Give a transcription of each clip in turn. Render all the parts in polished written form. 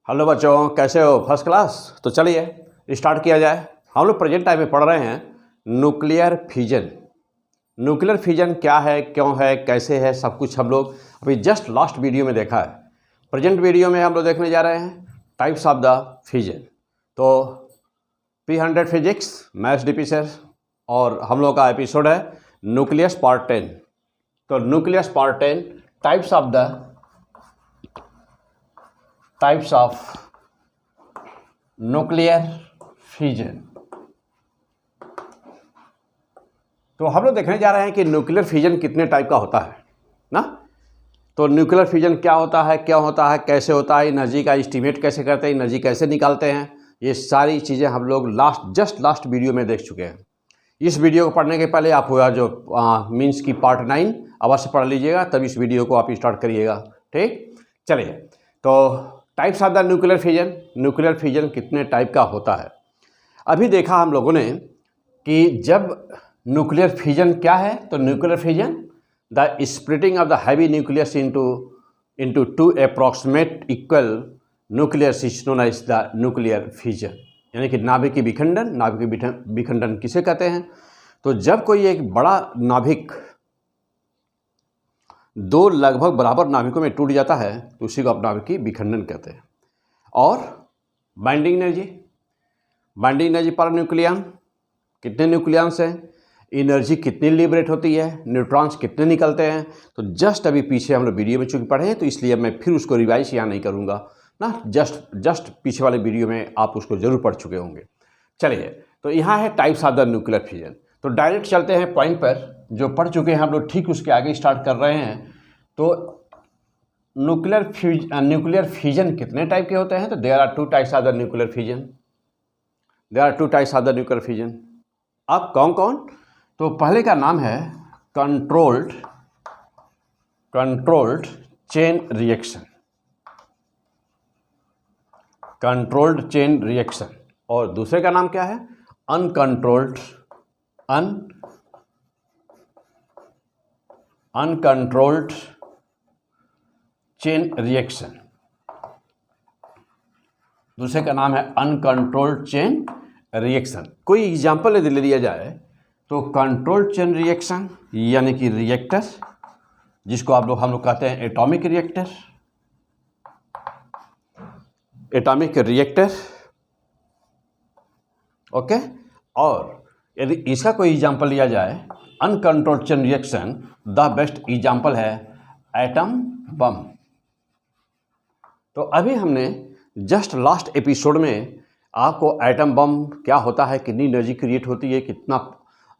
Hello बच्चों, कैसे हो? First class. तो चलिए स्टार्ट किया जाए। हम लोग प्रेजेंट टाइम में पढ़ रहे हैं न्यूक्लियर फिजन। न्यूक्लियर फिजन क्या है, क्यों है, कैसे है, सब कुछ हम लोग अभी जस्ट लास्ट वीडियो में देखा है। प्रेजेंट वीडियो में हम लोग देखने जा रहे हैं टाइप्स ऑफ द फिजन। तो P100 physics maths DP sir, और हम लोग का एपिसोड है न्यूक्लियस पार्ट 10। तो nucleus part 10 types of nuclear fission. तो हम लोग देखने जा रहे हैं कि न्यूक्लियर फिजन कितने टाइप का होता है ना। तो न्यूक्लियर फिजन क्या होता है, क्या होता है, कैसे होता है, एनर्जी का एस्टीमेट कैसे करते हैं, एनर्जी कैसे निकालते हैं, ये सारी चीज़ें हम लोग जस्ट लास्ट वीडियो में देख चुके हैं। इस वीडियो को पढ़ने के पहले आप हुआ जो मीन्स की पार्ट 9 अवश्य पढ़ लीजिएगा, तब इस वीडियो को आप स्टार्ट करिएगा। ठीक, चलिए। तो types of the nuclear fission, nuclear fission कितने टाइप का होता है। अभी देखा हम लोगों ने कि जब न्यूक्लियर फिजन क्या है, तो nuclear fission the splitting of the heavy nucleus into two approximate equal nucleus is known as the nuclear fission. यानी कि नाभिक की विखंडन। नाभिक की विखंडन किसे कहते हैं? तो जब कोई एक बड़ा नाभिक दो लगभग बराबर नाभिकों में टूट जाता है तो उसी को आप नाभिक की विखंडन कहते हैं। और बाइंडिंग एनर्जी पर न्यूक्लियन, कितने न्यूक्लियंस हैं, एनर्जी कितनी लिबरेट होती है, न्यूट्रॉन्स कितने निकलते हैं। तो जस्ट अभी पीछे हम लोग वीडियो में चूँकि पढ़े हैं तो इसलिए मैं फिर उसको रिवाइज यहाँ नहीं करूँगा ना। जस्ट पीछे वाले वीडियो में आप उसको जरूर पढ़ चुके होंगे। चलिए, तो यहाँ है types of the nuclear fission. तो डायरेक्ट चलते हैं पॉइंट पर, जो पढ़ चुके हैं हम लोग, ठीक उसके आगे स्टार्ट कर रहे हैं। तो न्यूक्लियर फिजन कितने टाइप के होते हैं? तो there are two types of the nuclear fission. अब कौन कौन? तो पहले का नाम है कंट्रोल्ड चेन रिएक्शन। और दूसरे का नाम क्या है? Uncontrolled chain reaction. दूसरे का नाम है अनकंट्रोल्ड चेन रिएक्शन। कोई एग्जांपल यदि ले लिया जाए तो कंट्रोल्ड चेन रिएक्शन यानी कि रिएक्टर, जिसको हम लोग कहते हैं एटॉमिक रिएक्टर। ओके। और यदि इसका कोई एग्जांपल लिया जाए uncontrolled chain reaction, the best example है एटम बम। तो अभी हमने जस्ट लास्ट एपिसोड में आपको एटम बम क्या होता है, कितनी एनर्जी क्रिएट होती है, कितना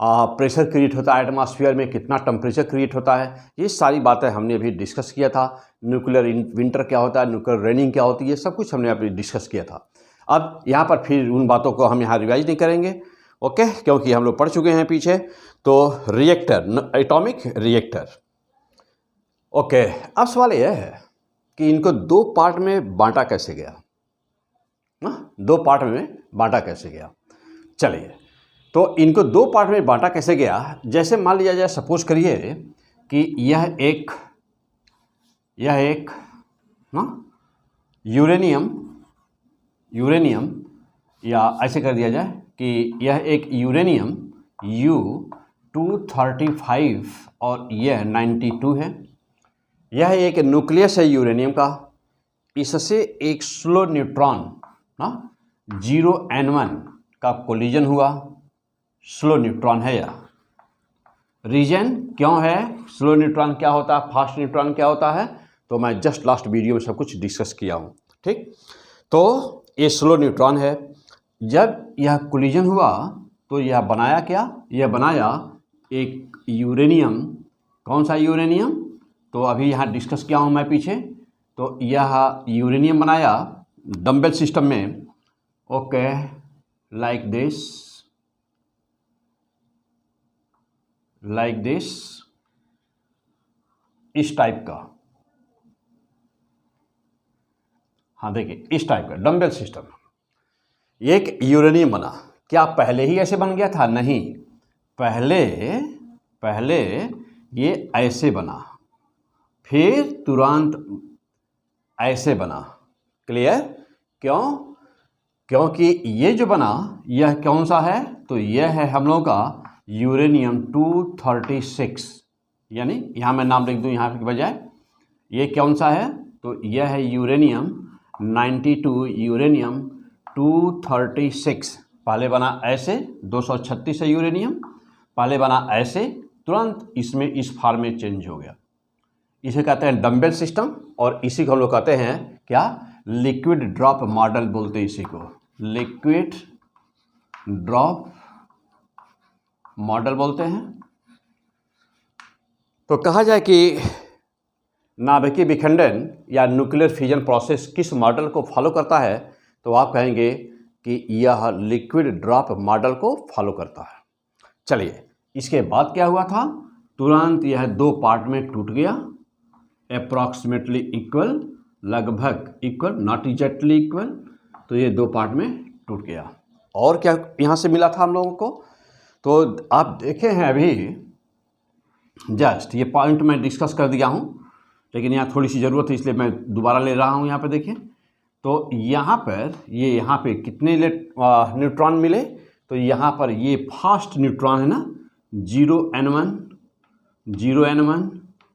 प्रेशर क्रिएट होता है एटमॉस्फेयर में, कितना टेम्परेचर क्रिएट होता है, ये सारी बातें हमने अभी डिस्कस किया था। न्यूक्लियर विंटर क्या होता है, न्यूक्लियर रेनिंग क्या होती है, सब कुछ हमने अभी डिस्कस किया था। अब यहाँ पर फिर उन बातों को हम यहाँ रिवाइज नहीं करेंगे, ओके, क्योंकि हम लोग पढ़ चुके हैं पीछे। तो रिएक्टर, एटॉमिक रिएक्टर, ओके। अब सवाल यह है कि इनको दो पार्ट में बांटा कैसे गया, चलिए, तो इनको दो पार्ट में बांटा कैसे गया। जैसे मान लिया जाए, सपोज करिए कि यह एक ना यूरेनियम, या ऐसे कर दिया जाए कि यह एक यूरेनियम U-235 और यह 92 है। यह एक न्यूक्लियस है यूरेनियम का। इससे एक स्लो न्यूट्रॉन 0N1 का कोलिजन हुआ। स्लो न्यूट्रॉन है यह। रीजन क्यों है, स्लो न्यूट्रॉन क्या होता है, फास्ट न्यूट्रॉन क्या होता है, तो मैं जस्ट लास्ट वीडियो में सब कुछ डिस्कस किया हूँ। ठीक, तो ये स्लो न्यूट्रॉन है। जब यह कोलिजन हुआ तो यह बनाया क्या, यह बनाया एक यूरेनियम। कौन सा यूरेनियम? तो अभी यहाँ डिस्कस किया हूँ मैं पीछे। तो यह यूरेनियम बनाया डंबल सिस्टम में, ओके, लाइक दिस, इस टाइप का। हाँ देखिए, इस टाइप का डंबल सिस्टम। एक यूरेनियम बना। क्या पहले ही ऐसे बन गया था? नहीं, पहले ये ऐसे बना, फिर तुरंत ऐसे बना। क्लियर? क्यों? क्योंकि ये जो बना यह कौन सा है? तो यह है हम लोगों का यूरेनियम 236, यानी यहाँ मैं नाम लिख दूँ यहाँ के बजाय, ये कौन सा है? तो यह है यूरेनियम 92, यूरेनियम 236। पहले बना ऐसे, 236 है यूरेनियम, पहले बना ऐसे, तुरंत इसमें इस फॉर्म में चेंज हो गया। इसे कहते हैं डम्बेल सिस्टम, और इसी को हम लोग कहते हैं क्या? लिक्विड ड्रॉप मॉडल बोलते हैं इसी को, लिक्विड ड्रॉप मॉडल बोलते हैं। तो कहा जाए कि नाभिकीय विखंडन या न्यूक्लियर फ्यूजन प्रोसेस किस मॉडल को फॉलो करता है? तो आप कहेंगे कि यह लिक्विड ड्रॉप मॉडल को फॉलो करता है। चलिए, इसके बाद क्या हुआ था? तुरंत यह दो पार्ट में टूट गया, अप्रॉक्सीमेटली इक्वल, लगभग इक्वल, नॉट एग्जैक्टली इक्वल। तो ये दो पार्ट में टूट गया। और क्या यहाँ से मिला था हम लोगों को? तो आप देखे हैं अभी जस्ट ये पॉइंट मैं डिस्कस कर दिया हूँ, लेकिन यहाँ थोड़ी सी ज़रूरत है इसलिए मैं दोबारा ले रहा हूँ। यहाँ पे देखिए, तो यहाँ पर ये यहाँ पे कितने न्यूट्रॉन मिले? तो यहाँ पर ये फर्स्ट न्यूट्रॉन है ना, 0n1, 0n1,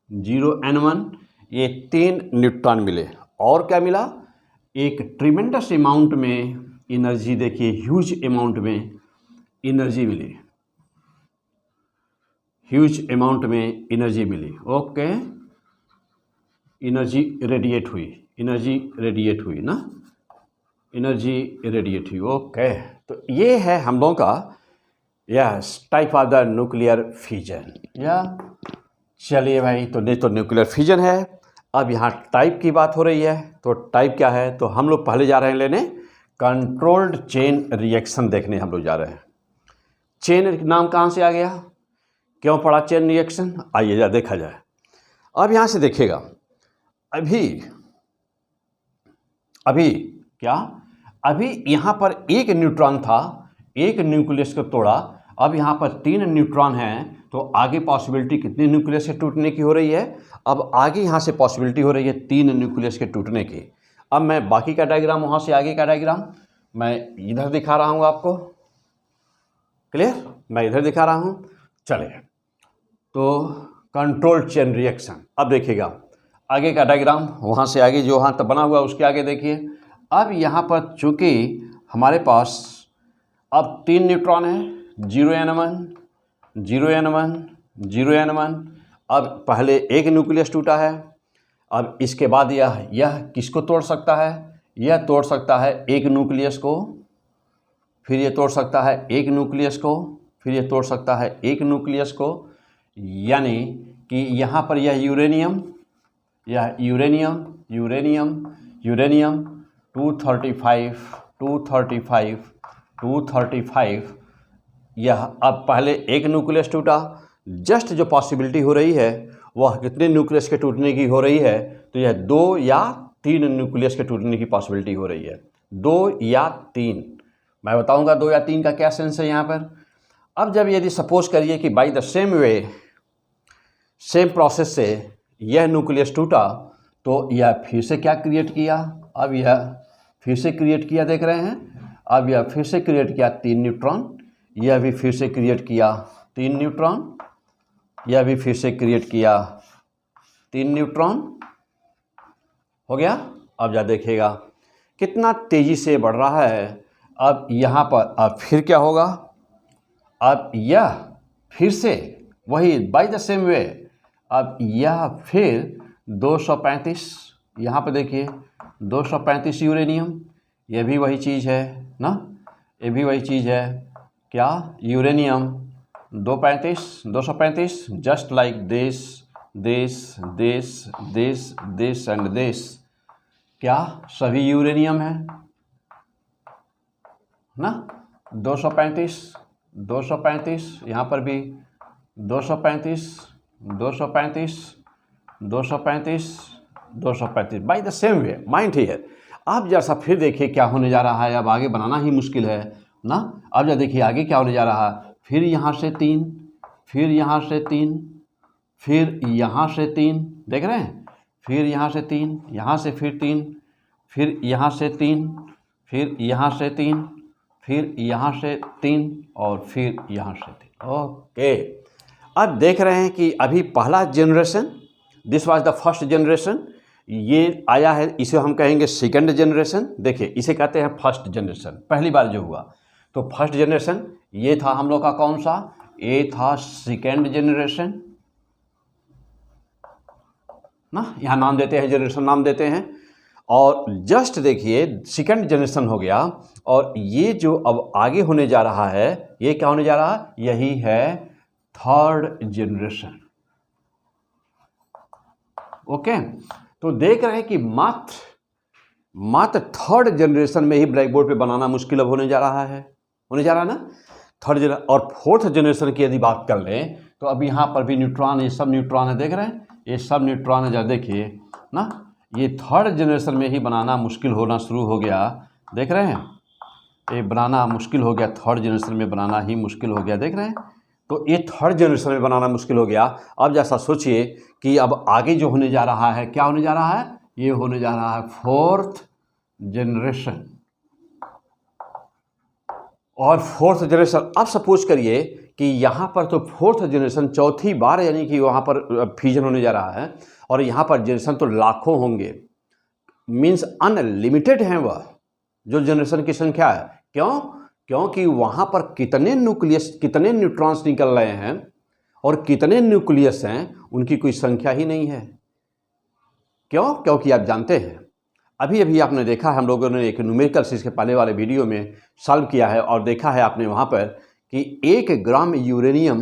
0n1, ये 3 न्यूट्रॉन मिले। और क्या मिला? एक ट्रिमेंडस अमाउंट में एनर्जी, देखिए ह्यूज अमाउंट में एनर्जी मिली, ह्यूज अमाउंट में एनर्जी मिली। ओके, एनर्जी रेडिएट हुई, एनर्जी रेडिएट हुई ना, एनर्जी रेडिएट हुई। ओके, तो ये है हम लोगों का yes type of the nuclear fusion. या चलिए भाई, तो न्यूक्लियर फ्यूजन है। अब यहाँ टाइप की बात हो रही है, तो टाइप क्या है? तो हम लोग पहले जा रहे हैं लेने कंट्रोल्ड चेन रिएक्शन देखने हम लोग जा रहे हैं। चेन नाम कहाँ से आ गया? क्यों पड़ा चेन रिएक्शन? आइए जा देखा जाए। अब यहाँ से देखिएगा, अभी क्या? अभी यहाँ पर एक न्यूट्रॉन था, एक न्यूक्लियस को तोड़ा, अब यहाँ पर 3 न्यूट्रॉन हैं, तो आगे पॉसिबिलिटी कितने न्यूक्लियस के टूटने की हो रही है? अब आगे यहाँ से पॉसिबिलिटी हो रही है 3 न्यूक्लियस के टूटने की। अब मैं बाकी का डायग्राम, वहाँ से आगे का डायग्राम मैं इधर दिखा रहा हूँ आपको, क्लियर? मैं इधर दिखा रहा हूँ। चलिए, तो कंट्रोल्ड चेन रिएक्शन। अब देखिएगा आगे का डायग्राम, वहाँ से आगे जो यहाँ तक बना हुआ उसके आगे देखिए। अब यहाँ पर चूँकि हमारे पास अब 3 न्यूट्रॉन है, 0n1, 0n1, 0n1। अब पहले एक न्यूक्लियस टूटा है, अब इसके बाद यह किसको तोड़ सकता है? यह तोड़ सकता है एक न्यूक्लियस को, फिर ये तोड़ सकता है एक न्यूक्लियस को, फिर ये तोड़ सकता है एक न्यूक्लियस को। यानी कि यहाँ पर यह यूरेनियम 235, यह अब पहले एक न्यूक्लियस टूटा। जस्ट जो पॉसिबिलिटी हो रही है वह कितने न्यूक्लियस के टूटने की हो रही है? तो यह 2 या 3 न्यूक्लियस के टूटने की पॉसिबिलिटी हो रही है, 2 या 3। मैं बताऊंगा 2 या 3 का क्या सेंस है यहाँ पर। अब जब यदि सपोज करिए कि by the same way, same process से यह न्यूक्लियस टूटा, तो यह फिर से क्या क्रिएट किया? अब यह फिर से क्रिएट किया, देख रहे हैं। अब यह फिर से क्रिएट किया 3 न्यूट्रॉन, यह भी फिर से क्रिएट किया 3 न्यूट्रॉन, यह भी फिर से क्रिएट किया 3 न्यूट्रॉन। हो गया। अब जा देखिएगा कितना तेज़ी से बढ़ रहा है। अब यहाँ पर अब फिर क्या होगा? अब यह फिर से वही बाय द सेम वे, अब यह फिर 235, यहाँ पर देखिए 235 यूरेनियम, यह भी वही चीज़ है ना, ये भी वही चीज़ है। क्या? Uranium 235, just like this and this. क्या? सभी यूरेनियम है ना। 235, यहाँ पर भी 235 by the same way, mind here. अब जैसा फिर देखिए क्या होने जा रहा है, अब आगे बनाना ही मुश्किल है ना। अब जरा देखिए आगे क्या होने जा रहा है। फिर यहाँ से 3, फिर यहाँ से 3, फिर यहाँ से 3, देख रहे हैं। फिर यहाँ से 3, यहाँ से फिर 3, फिर यहाँ से 3, फिर यहाँ से 3, फिर यहाँ से 3 और फिर यहाँ से 3। ओके, अब देख रहे हैं कि अभी पहला generation, this was the first generation, ये आया है, इसे हम कहेंगे सेकंड जनरेशन। देखिए इसे कहते हैं फर्स्ट जनरेशन, पहली बार जो हुआ। तो फर्स्ट जनरेशन ये था हम लोग का कौन सा, ये था सेकंड जनरेशन ना, यहाँ नाम देते हैं, जनरेशन नाम देते हैं। और जस्ट देखिए सेकंड जनरेशन हो गया, और ये जो अब आगे होने जा रहा है, ये क्या होने जा रहा है, यही है थर्ड जनरेशन। ओके, तो देख रहे हैं कि मात्र थर्ड जनरेशन में ही ब्लैक बोर्ड पे बनाना मुश्किल अब होने जा रहा है ना, थर्ड जनरेशन। और फोर्थ जनरेशन की यदि बात कर लें तो अब यहाँ पर भी न्यूट्रॉन, ये सब न्यूट्रॉन है, देख रहे हैं ये सब न्यूट्रॉन है, जरा देखिए ना, ये थर्ड जनरेशन में ही बनाना मुश्किल होना शुरू हो गया, देख रहे हैं, ये बनाना मुश्किल हो गया, थर्ड जनरेशन में बनाना ही मुश्किल हो गया, देख रहे हैं। तो ये थर्ड जनरेशन में बनाना मुश्किल हो गया। अब जैसा सोचिए कि अब आगे जो होने जा रहा है, क्या होने जा रहा है, ये होने जा रहा है फोर्थ जनरेशन। और फोर्थ जनरेशन, अब सपोज करिए कि यहाँ पर तो फोर्थ जनरेशन चौथी बार यानी कि वहाँ पर फ्यूजन होने जा रहा है, और यहाँ पर जनरेशन तो लाखों होंगे, मीन्स अनलिमिटेड हैं वह जो जनरेशन की संख्या है। क्यों? क्योंकि वहाँ पर कितने न्यूक्लियस, कितने न्यूट्रॉन्स निकल रहे हैं और कितने न्यूक्लियस हैं, उनकी कोई संख्या ही नहीं है। क्यों? क्योंकि आप जानते हैं, अभी अभी आपने देखा है, हम लोगों ने एक न्यूमेरिकल सीरीज के पहले वाले वीडियो में सॉल्व किया है, और देखा है आपने वहाँ पर कि 1 ग्राम यूरेनियम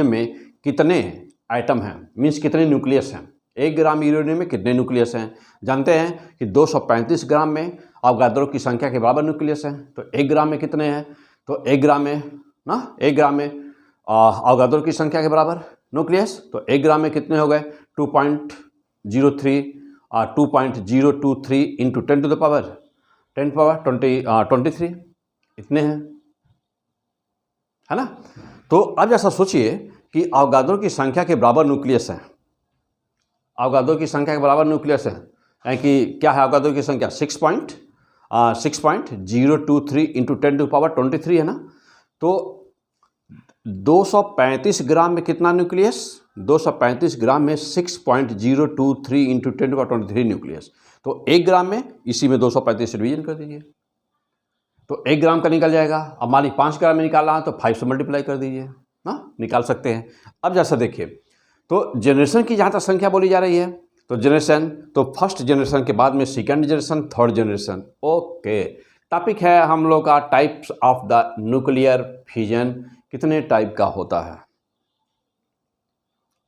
में कितने आइटम हैं, मीन्स कितने न्यूक्लियस हैं। 1 ग्राम यूरेनियम में कितने न्यूक्लियस हैं? जानते हैं कि 235 ग्राम में अवगाद्रो की संख्या के बराबर न्यूक्लियस हैं। तो 1 ग्राम में कितने हैं? तो 1 ग्राम में ना, 1 ग्राम में अवगाद्रो की संख्या के बराबर न्यूक्लियस। तो 1 ग्राम में कितने हो गए? 2.023 इंटू 10 टू द पावर 23 इतने हैं, है ना। तो अब जैसा सोचिए कि अवगाद्रो की संख्या के बराबर न्यूक्लियस है, अवगाद्रो की संख्या के बराबर न्यूक्लियस है, यानी कि क्या है अवगाद्रो की संख्या? 6.023 इंटू 10 टू पावर 23 है ना। तो 235 ग्राम में कितना न्यूक्लियस? 235 ग्राम में 6.023 इंटू 10 टू पावर 23 न्यूक्लियस। तो 1 ग्राम में, इसी में 235 से डिवीजन कर दीजिए, तो 1 ग्राम का निकल जाएगा। अब मान लीजिए 5 ग्राम में निकालना है तो 5 से मल्टीप्लाई कर दीजिए ना, निकाल सकते हैं। अब जैसा देखिए, तो जनरेशन की जहाँ तक संख्या बोली जा रही है, तो जनरेशन, तो फर्स्ट जनरेशन के बाद में second generation, third generation. Okay, topic है हम लोग का types of the nuclear fusion, कितने टाइप का होता है।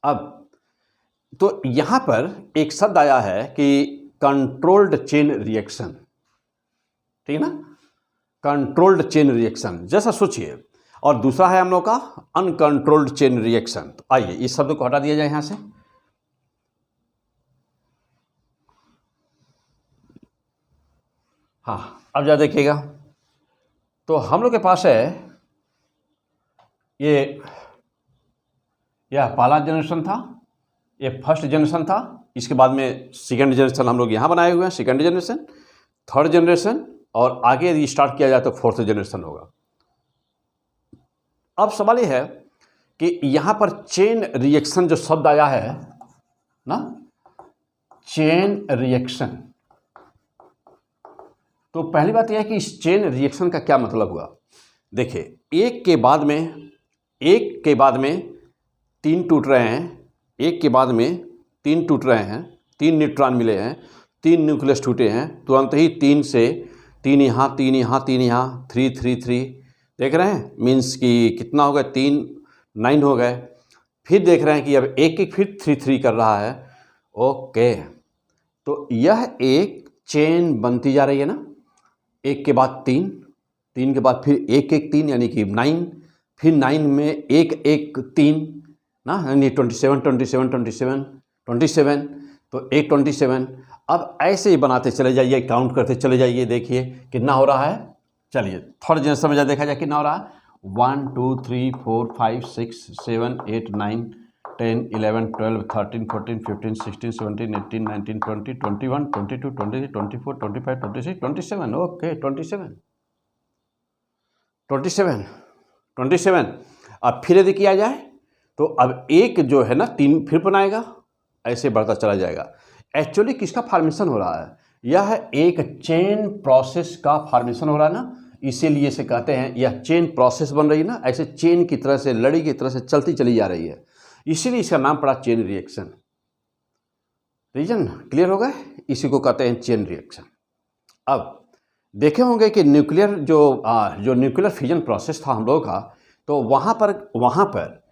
अब तो यहाँ पर एक शब्द आया है कि कंट्रोल्ड चेन रिएक्शन, ठीक है ना, कंट्रोल्ड चेन रिएक्शन जैसा सोचिए। और दूसरा है हम लोग का अनकंट्रोल्ड चेन रिएक्शन। तो आइए इस शब्द को हटा दिया जाए यहाँ से। हाँ, अब जरा देखिएगा, तो हम लोग के पास है यह पहला जनरेशन था, ये फर्स्ट जनरेशन था, इसके बाद में सेकंड जनरेशन हम लोग यहाँ बनाए हुए हैं, सेकंड जनरेशन, थर्ड जनरेशन, और आगे यदि स्टार्ट किया जाए तो फोर्थ जनरेशन होगा। अब सवाल ये है कि यहाँ पर चेन रिएक्शन जो शब्द आया है ना, चेन रिएक्शन, तो पहली बात यह है कि इस चेन रिएक्शन का क्या मतलब हुआ। देखिए, एक के बाद में 3 टूट रहे हैं, एक के बाद में 3 टूट रहे हैं, 3 न्यूट्रॉन मिले हैं, 3 न्यूक्लियस टूटे हैं, तुरंत ही 3 से 3 यहाँ, 3 यहाँ, 3 यहाँ, 3 3 3, देख रहे हैं, मीन्स कि कितना हो गया, 3 9 हो गए। फिर देख रहे हैं कि अब एक फिर 3 3 कर रहा है। ओके, तो यह एक चेन बनती जा रही है ना, एक के बाद 3, 3 के बाद फिर 1 1 3 यानी कि 9, फिर 9 में 1 1 3 ना, यानी 27 27 27 27, तो 1 27। अब ऐसे ही बनाते चले जाइए, काउंट करते चले जाइए, देखिए कितना हो रहा है। चलिए थोड़ा जनरेशन में देखा जाए कितना हो रहा है, 1 2 3 4 5 6 7 8 9 10, 11, 12, 13, 14, 15, 16, 17, 18, 19, 20, 21, 22, 23, 24, 25, 26, 27. ओके 27. अब फिर यदि किया जाए तो अब एक जो है ना 3 फिर बनाएगा, ऐसे बढ़ता चला जाएगा। एक्चुअली किसका फॉर्मेशन हो रहा है? यह एक चेन प्रोसेस का फॉर्मेशन हो रहा है ना, इसीलिए से कहते हैं यह चेन प्रोसेस बन रही है ना, ऐसे चेन की तरह से, लड़ी की तरह से चलती चली जा रही है, इसीलिए इसका नाम पड़ा चेन रिएक्शन। रीजन क्लियर हो गए? इसी को कहते हैं चेन रिएक्शन। अब देखे होंगे कि न्यूक्लियर जो न्यूक्लियर फिजन प्रोसेस था हम लोगों का, तो वहाँ पर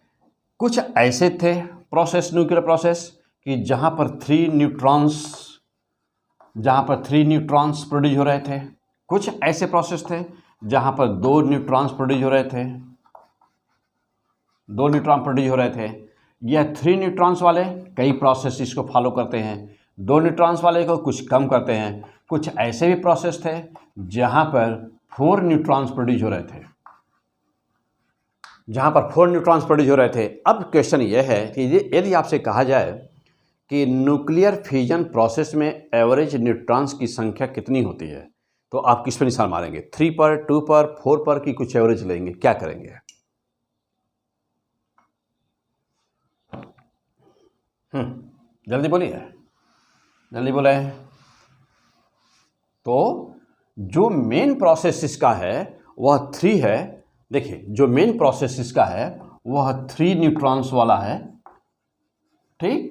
कुछ ऐसे थे प्रोसेस, न्यूक्लियर प्रोसेस, कि जहाँ पर 3 न्यूट्रॉन्स प्रोड्यूस हो रहे थे। कुछ ऐसे प्रोसेस थे जहाँ पर 2 न्यूट्रॉन्स प्रोड्यूस हो रहे थे, 2 न्यूट्रॉन प्रोड्यूस हो रहे थे। यह 3 न्यूट्रॉन्स वाले कई प्रोसेस इसको फॉलो करते हैं, 2 न्यूट्रॉन्स वाले को कुछ कम करते हैं। कुछ ऐसे भी प्रोसेस थे जहाँ पर 4 न्यूट्रॉन्स प्रोड्यूस हो रहे थे, अब क्वेश्चन यह है कि यदि आपसे कहा जाए कि न्यूक्लियर फिजन प्रोसेस में एवरेज न्यूट्रॉन्स की संख्या कितनी होती है, तो आप किस पर निशान मारेंगे? 3 पर, 2 पर, 4 पर, की कुछ एवरेज लेंगे? क्या करेंगे? जल्दी बोलिए, जल्दी बोले। तो जो मेन प्रोसेस इसका है वह 3 है। देखिए, जो मेन प्रोसेस इसका है वह 3 न्यूट्रॉन्स वाला है, ठीक,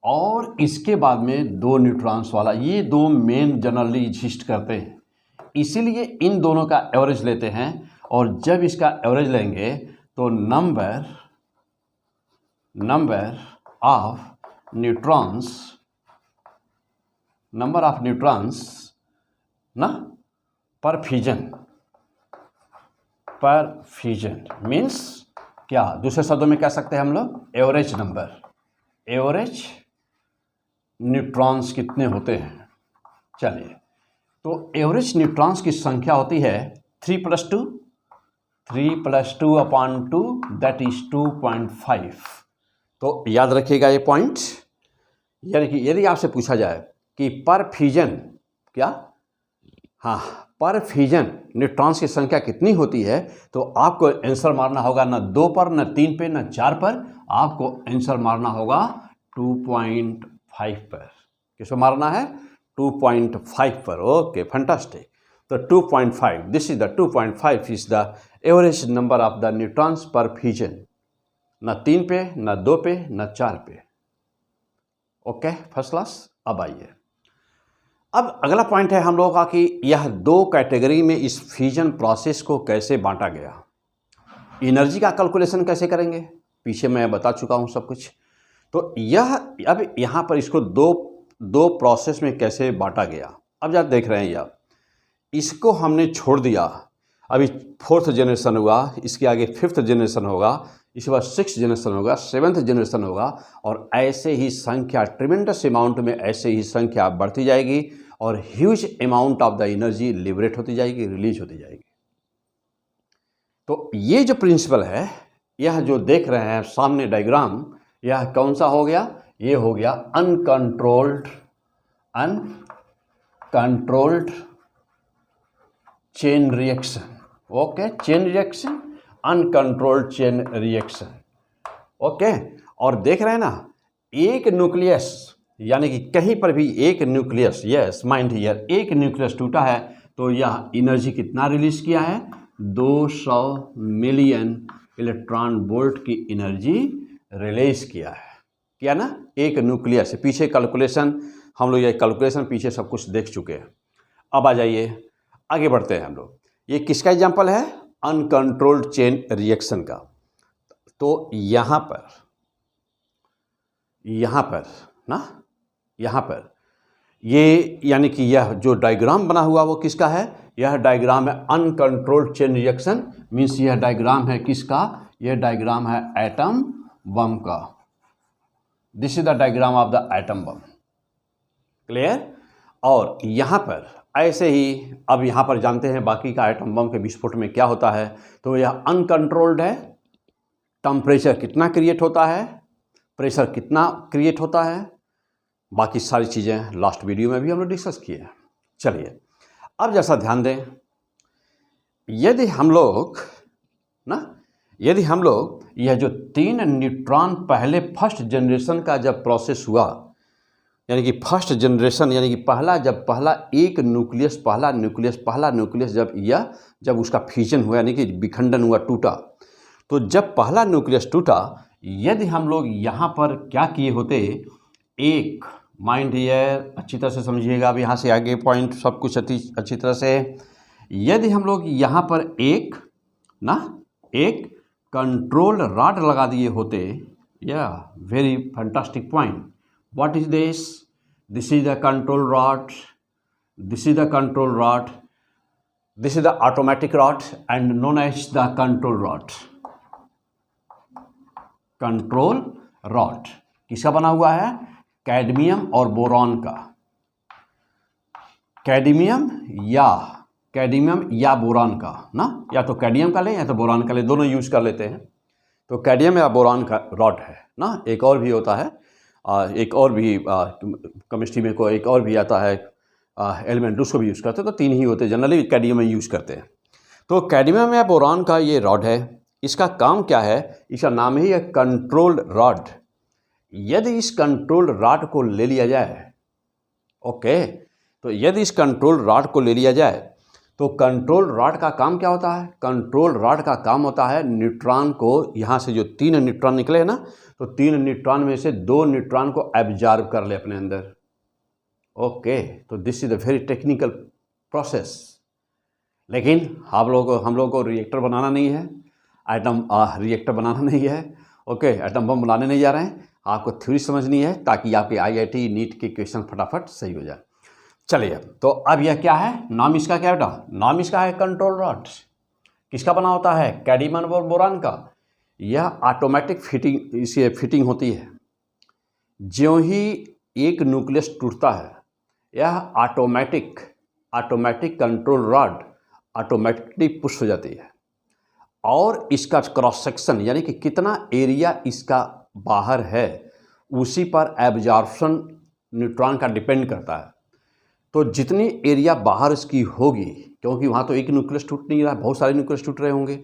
और इसके बाद में 2 न्यूट्रॉन्स वाला। ये 2 मेन जनरली एग्जिस्ट करते हैं, इसीलिए इन दोनों का एवरेज लेते हैं। और जब इसका एवरेज लेंगे तो नंबर ऑफ न्यूट्रॉन्स ना पर फिजन मीन्स क्या? दूसरे शब्दों में कह सकते हैं हम लोग एवरेज न्यूट्रॉन्स कितने होते हैं। चलिए, तो एवरेज न्यूट्रॉन्स की संख्या होती है 3 + 2 अपॉन 2, दैट इज 2.5। तो याद रखिएगा ये पॉइंट। यानी कि यदि आपसे पूछा जाए कि पर फिजन पर फिजन न्यूट्रॉन्स की संख्या कितनी होती है, तो आपको आंसर मारना होगा न 2 पर, न 3 पे, न 4 पर, आपको आंसर मारना होगा 2.5 पर। किसको मारना है? 2.5 पर। Okay, fantastic. तो 2.5, this is the 2.5 is the average number of the neutrons पर फिजन। न 3 पे, न 2 पे, न 4 पे। Okay, first class. अब आइए, अब अगला पॉइंट है हम लोगों का कि यह 2 कैटेगरी में इस फ्यूजन प्रोसेस को कैसे बांटा गया। एनर्जी का कैलकुलेशन कैसे करेंगे, पीछे मैं बता चुका हूं सब कुछ। तो यह अब यहाँ पर इसको दो प्रोसेस में कैसे बांटा गया, अब जब देख रहे हैं यह, इसको हमने छोड़ दिया। अभी 4th जनरेशन हुआ, इसके आगे 5th जनरेशन होगा, इसके बाद 6th जनरेशन होगा, 7th जनरेशन होगा, और ऐसे ही संख्या ट्रिमेंडस अमाउंट में ऐसे ही संख्या बढ़ती जाएगी और huge amount of the energy liberate होती जाएगी, रिलीज होती जाएगी। तो ये जो प्रिंसिपल है, यह जो देख रहे हैं सामने डायग्राम, यह कौन सा हो गया? ये हो गया uncontrolled chain reaction. Okay, chain reaction, uncontrolled chain reaction. Okay, और देख रहे हैं ना, एक न्यूक्लियस, यानी कि कहीं पर भी एक न्यूक्लियस, यस माइंड हियर, एक न्यूक्लियस टूटा है तो यह एनर्जी कितना रिलीज किया है? 200 मिलियन इलेक्ट्रॉन वोल्ट की एनर्जी रिलीज किया है, क्या ना? एक न्यूक्लियस। पीछे कैलकुलेशन, हम लोग ये कैलकुलेशन पीछे सब कुछ देख चुके हैं। अब आ जाइए, आगे बढ़ते हैं हम लोग। ये किसका एग्जाम्पल है? अनकंट्रोल्ड चेन रिएक्शन का। तो यहाँ पर ये, यानी कि यह जो डायग्राम बना हुआ वो किसका है? यह डायग्राम है अनकंट्रोल्ड चेन रिएक्शन, मीन्स यह डायग्राम है किसका? यह डायग्राम है एटम बम का। This is the diagram of the atom bomb. Clear? और यहाँ पर ऐसे ही, अब यहाँ पर जानते हैं बाकी का एटम बम के विस्फोट में क्या होता है। तो यह अनकंट्रोल्ड है, टेम्परेचर कितना क्रिएट होता है, प्रेशर कितना क्रिएट होता है, बाकी सारी चीज़ें लास्ट वीडियो में भी हम लोग डिस्कस किए हैं। चलिए अब जैसा ध्यान दें, यदि हम लोग यह जो 3 न्यूट्रॉन पहले फर्स्ट जनरेशन का जब प्रोसेस हुआ, यानी कि फर्स्ट जनरेशन यानी कि पहला एक न्यूक्लियस पहला न्यूक्लियस जब उसका फ्यूजन हुआ यानी कि विखंडन हुआ, टूटा, तो जब पहला न्यूक्लियस टूटा, यदि हम लोग यहाँ पर क्या किए होते, एक माइंड हियर अच्छी तरह से समझिएगा, अब यहाँ से आगे पॉइंट सब कुछ अच्छी तरह से, यदि हम लोग यहाँ पर एक कंट्रोल रॉड लगा दिए होते, या very fantastic point, what is this, this is the control rod, this is the control rod, this is the automatic rod and known as the control rod. Control rod किसका बना हुआ है, cadmium और boron का, cadmium या boron का ना, या तो कैडमियम का ले या तो बोरॉन का ले, दोनों यूज कर लेते हैं। तो कैडमियम या बोरॉन का रॉड है ना, एक और भी होता है, एक और भी केमिस्ट्री में को एक और भी आता है एलिमेंट, उसको भी यूज़ करते हैं, तो 3 ही होते हैं जनरली, कैडमियम में यूज़ करते हैं। तो कैडमियम या बोरॉन का ये रॉड है, इसका काम क्या है, इसका नाम ही है कंट्रोल रॉड। यदि इस कंट्रोल रॉड को ले लिया जाए, ओके, तो यदि इस कंट्रोल रॉड को ले लिया जाए तो कंट्रोल रॉड का काम क्या होता है, कंट्रोल रॉड का काम होता है न्यूट्रॉन को, यहाँ से जो 3 न्यूट्रॉन निकले हैं ना, तो 3 न्यूट्रॉन में से 2 न्यूट्रॉन को एब्जॉर्ब कर ले अपने अंदर। ओके, तो this is a very technical process, लेकिन हम लोगों को रिएक्टर बनाना नहीं है, एटम रिएक्टर बनाना नहीं है, ओके, एटम बम बनाने नहीं जा रहे हैं, आपको थ्योरी समझनी है ताकि आपके IIT नीट के क्वेश्चन फटाफट सही हो जाए। चलिए, तो अब यह क्या है, नाम इसका क्या बेटा, नाम इसका है कंट्रोल रॉड। किसका बना होता है, कैडमियम और बोरॉन का। यह ऑटोमेटिक फिटिंग होती है, ज्यों ही एक न्यूक्लियस टूटता है, यह automatic control rod automatically push हो जाती है, और इसका क्रॉस सेक्शन यानी कि कितना एरिया इसका बाहर है, उसी पर एब्जॉर्प्शन न्यूट्रॉन का डिपेंड करता है। तो जितनी एरिया बाहर इसकी होगी, क्योंकि वहाँ तो एक न्यूक्लियस टूट नहीं रहा, बहुत सारे न्यूक्लियस टूट रहे होंगे,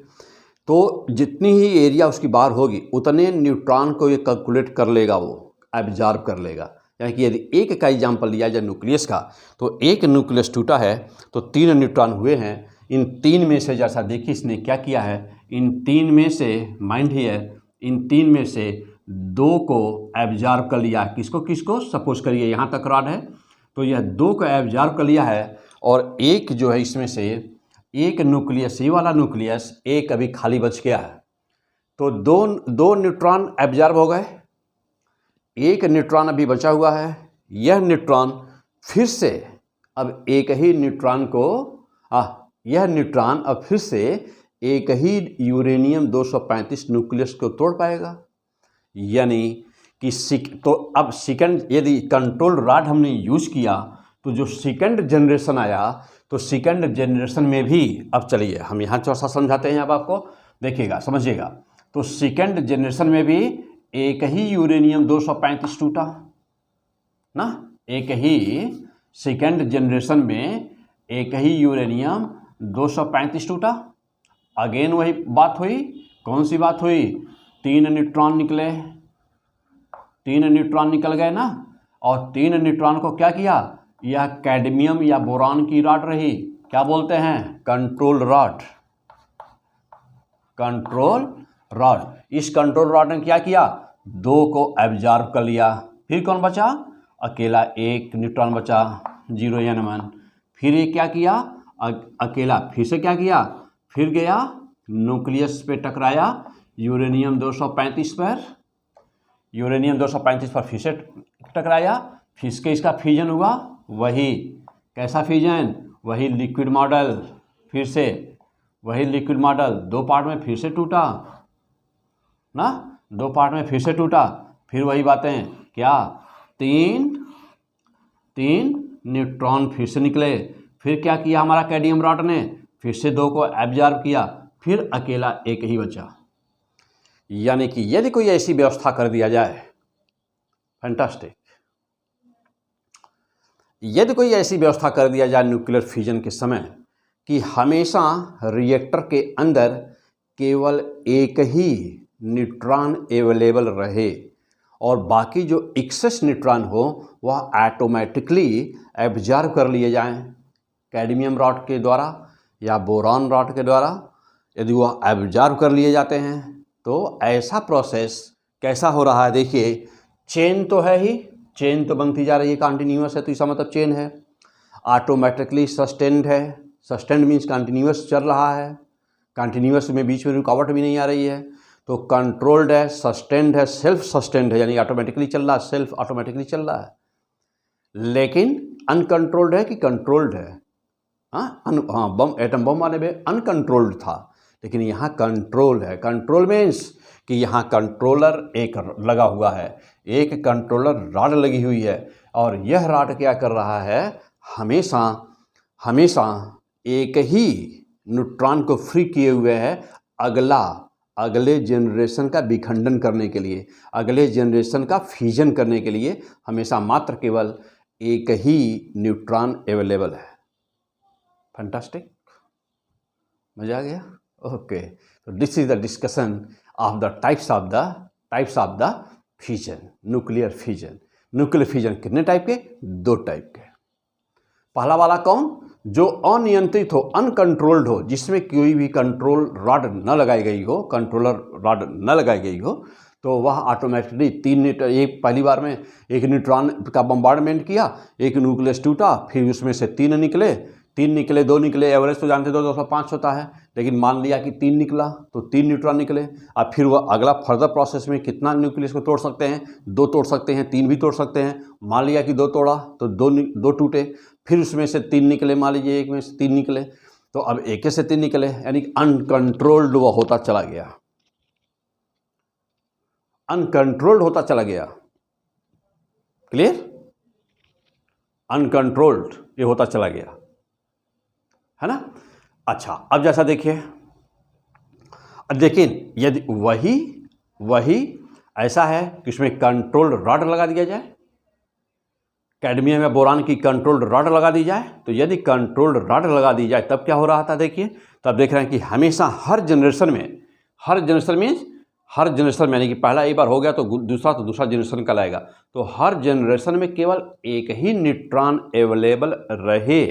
तो जितनी ही एरिया उसकी बाहर होगी उतने न्यूट्रॉन को ये कैलकुलेट कर लेगा, वो एब्जॉर्ब कर लेगा। यानी कि यदि एक का एग्जाम्पल लिया जाए न्यूक्लियस का, तो एक न्यूक्लियस टूटा है तो 3 न्यूट्रॉन हुए हैं, इन 3 में से जैसा देखिए इसने क्या किया है, इन 3 में से माइंड हियर, इन 3 में से 2 को एब्जॉर्ब कर लिया। किसको सपोज करिए यहाँ तक रॉड है, तो यह 2 को एब्जॉर्ब कर लिया है, और एक जो है इसमें से एक न्यूक्लियस, ये वाला न्यूक्लियस एक अभी खाली बच गया है, तो दो न्यूट्रॉन एब्जॉर्ब हो गए, एक न्यूट्रॉन अभी बचा हुआ है। यह न्यूट्रॉन फिर से अब एक ही न्यूट्रॉन को यह न्यूट्रॉन अब फिर से एक ही यूरेनियम 235 न्यूक्लियस को तोड़ पाएगा। यानी कि तो अब सेकंड, यदि कंट्रोल रॉड हमने यूज किया तो जो सेकंड जनरेशन आया, तो सेकंड जनरेशन में भी, अब चलिए हम यहाँ चौथा समझाते हैं, अब आपको देखिएगा समझिएगा। तो सेकंड जनरेशन में भी एक ही यूरेनियम 235 टूटा ना, एक ही सेकंड जनरेशन में एक ही यूरेनियम 235 टूटा। अगेन वही बात हुई, कौन सी बात हुई, 3 न्यूट्रॉन निकले, 3 न्यूट्रॉन निकल गए ना, और 3 न्यूट्रॉन को क्या किया, यह कैडमियम या बोरॉन की रॉड रही, क्या बोलते हैं, कंट्रोल रॉड। कंट्रोल रॉड, इस कंट्रोल रॉड ने क्या किया, 2 को एब्जॉर्ब कर लिया, फिर कौन बचा, अकेला एक न्यूट्रॉन बचा, 0 N1। फिर ये क्या किया, अकेला फिर से क्या किया, फिर गया न्यूक्लियस पे टकराया यूरेनियम 235 पर, यूरेनियम 235 पर फिर से टकराया, फिर से इसका फ्यूजन हुआ, वही कैसा फ्यूजन, वही लिक्विड मॉडल, फिर से वही लिक्विड मॉडल 2 पार्ट में फिर से टूटा ना, 2 पार्ट में फिर से टूटा, फिर वही बातें, क्या 3 न्यूट्रॉन फिर से निकले, फिर क्या किया हमारा कैडमियम रॉड ने, फिर से 2 को एब्जॉर्ब किया, फिर अकेला एक ही बचा। यानी कि यदि कोई ऐसी व्यवस्था कर दिया जाए फैंटास्टिक। यदि कोई ऐसी व्यवस्था कर दिया जाए न्यूक्लियर फिजन के समय कि हमेशा रिएक्टर के अंदर केवल एक ही न्यूट्रॉन अवेलेबल रहे और बाकी जो एक्सेस न्यूट्रॉन हो वह ऑटोमेटिकली एब्जॉर्ब कर लिए जाएं कैडमियम रॉड के द्वारा या बोरॉन रॉड के द्वारा, यदि वह एब्जॉर्ब कर लिए जाते हैं तो ऐसा प्रोसेस कैसा हो रहा है देखिए। चेन तो है ही, चेन तो बनती जा रही है, कंटिन्यूअस है, तो इसका मतलब चेन है। ऑटोमेटिकली सस्टेन्ड है, सस्टेन्ड मीन्स कंटिन्यूअस चल रहा है, कंटिन्यूअस में बीच में रुकावट भी नहीं आ रही है। तो कंट्रोल्ड है, सस्टेन्ड है, सेल्फ सस्टेन्ड है, यानी ऑटोमेटिकली चल रहा है, सेल्फ ऑटोमेटिकली चल रहा है। लेकिन अनकंट्रोल्ड है कि कंट्रोल्ड है? बम, एटम बम वाले में अनकंट्रोल्ड था, लेकिन यहाँ कंट्रोल है। कंट्रोल मीन्स कि यहाँ कंट्रोलर एक लगा हुआ है, एक कंट्रोलर रॉड लगी हुई है और यह रॉड क्या कर रहा है, हमेशा हमेशा एक ही न्यूट्रॉन को फ्री किए हुए है अगले जनरेशन का विखंडन करने के लिए, अगले जनरेशन का फ्यूजन करने के लिए हमेशा मात्र केवल एक ही न्यूट्रॉन अवेलेबल है। फैंटास्टिक, मजा आ गया? ओके, तो this is the discussion of the types of the fusion, nuclear fusion. Nuclear fusion कितने टाइप के? 2 टाइप के। पहला वाला कौन? जो अनियंत्रित हो, अनकंट्रोल्ड हो, जिसमें कोई भी कंट्रोल रॉड न लगाई गई हो, कंट्रोलर रॉड न लगाई गई हो, तो वह ऑटोमेटिकली 3 एक पहली बार में एक न्यूट्रॉन का बम्बार्डमेंट किया, एक न्यूक्लियस टूटा, फिर उसमें से 3 निकले, 2 निकले, एवरेज तो जानते 205 होता है, लेकिन मान लिया कि 3 निकला तो 3 न्यूट्रॉन निकले। अब फिर वह अगला फर्दर प्रोसेस में कितना न्यूक्लियस को तोड़ सकते हैं? 2 तोड़ सकते हैं, 3 भी तोड़ सकते हैं। मान लिया कि 2 तोड़ा तो 2 टूटे, फिर उसमें से 3 निकले, मान लीजिए एक में से 3 निकले, तो अब एक से 3 निकले, यानी अनकंट्रोल्ड वह होता चला गया, अनकंट्रोल्ड होता चला गया। क्लियर? अनकंट्रोल्ड ये होता चला गया, है ना? अच्छा, अब जैसा देखिए, लेकिन यदि वही ऐसा है कि उसमें कंट्रोल्ड रॉड लगा दिया जाए, कैडमियम या बोरान की कंट्रोल्ड रॉड लगा दी जाए, तो यदि कंट्रोल्ड रॉड लगा दी जाए तब क्या हो रहा था देखिए। तब देख रहे हैं कि हमेशा हर जनरेशन में यानी कि पहला एक बार हो गया तो दूसरा जनरेशन का लाएगा, तो हर जनरेशन में केवल एक ही न्यूट्रॉन अवेलेबल रहे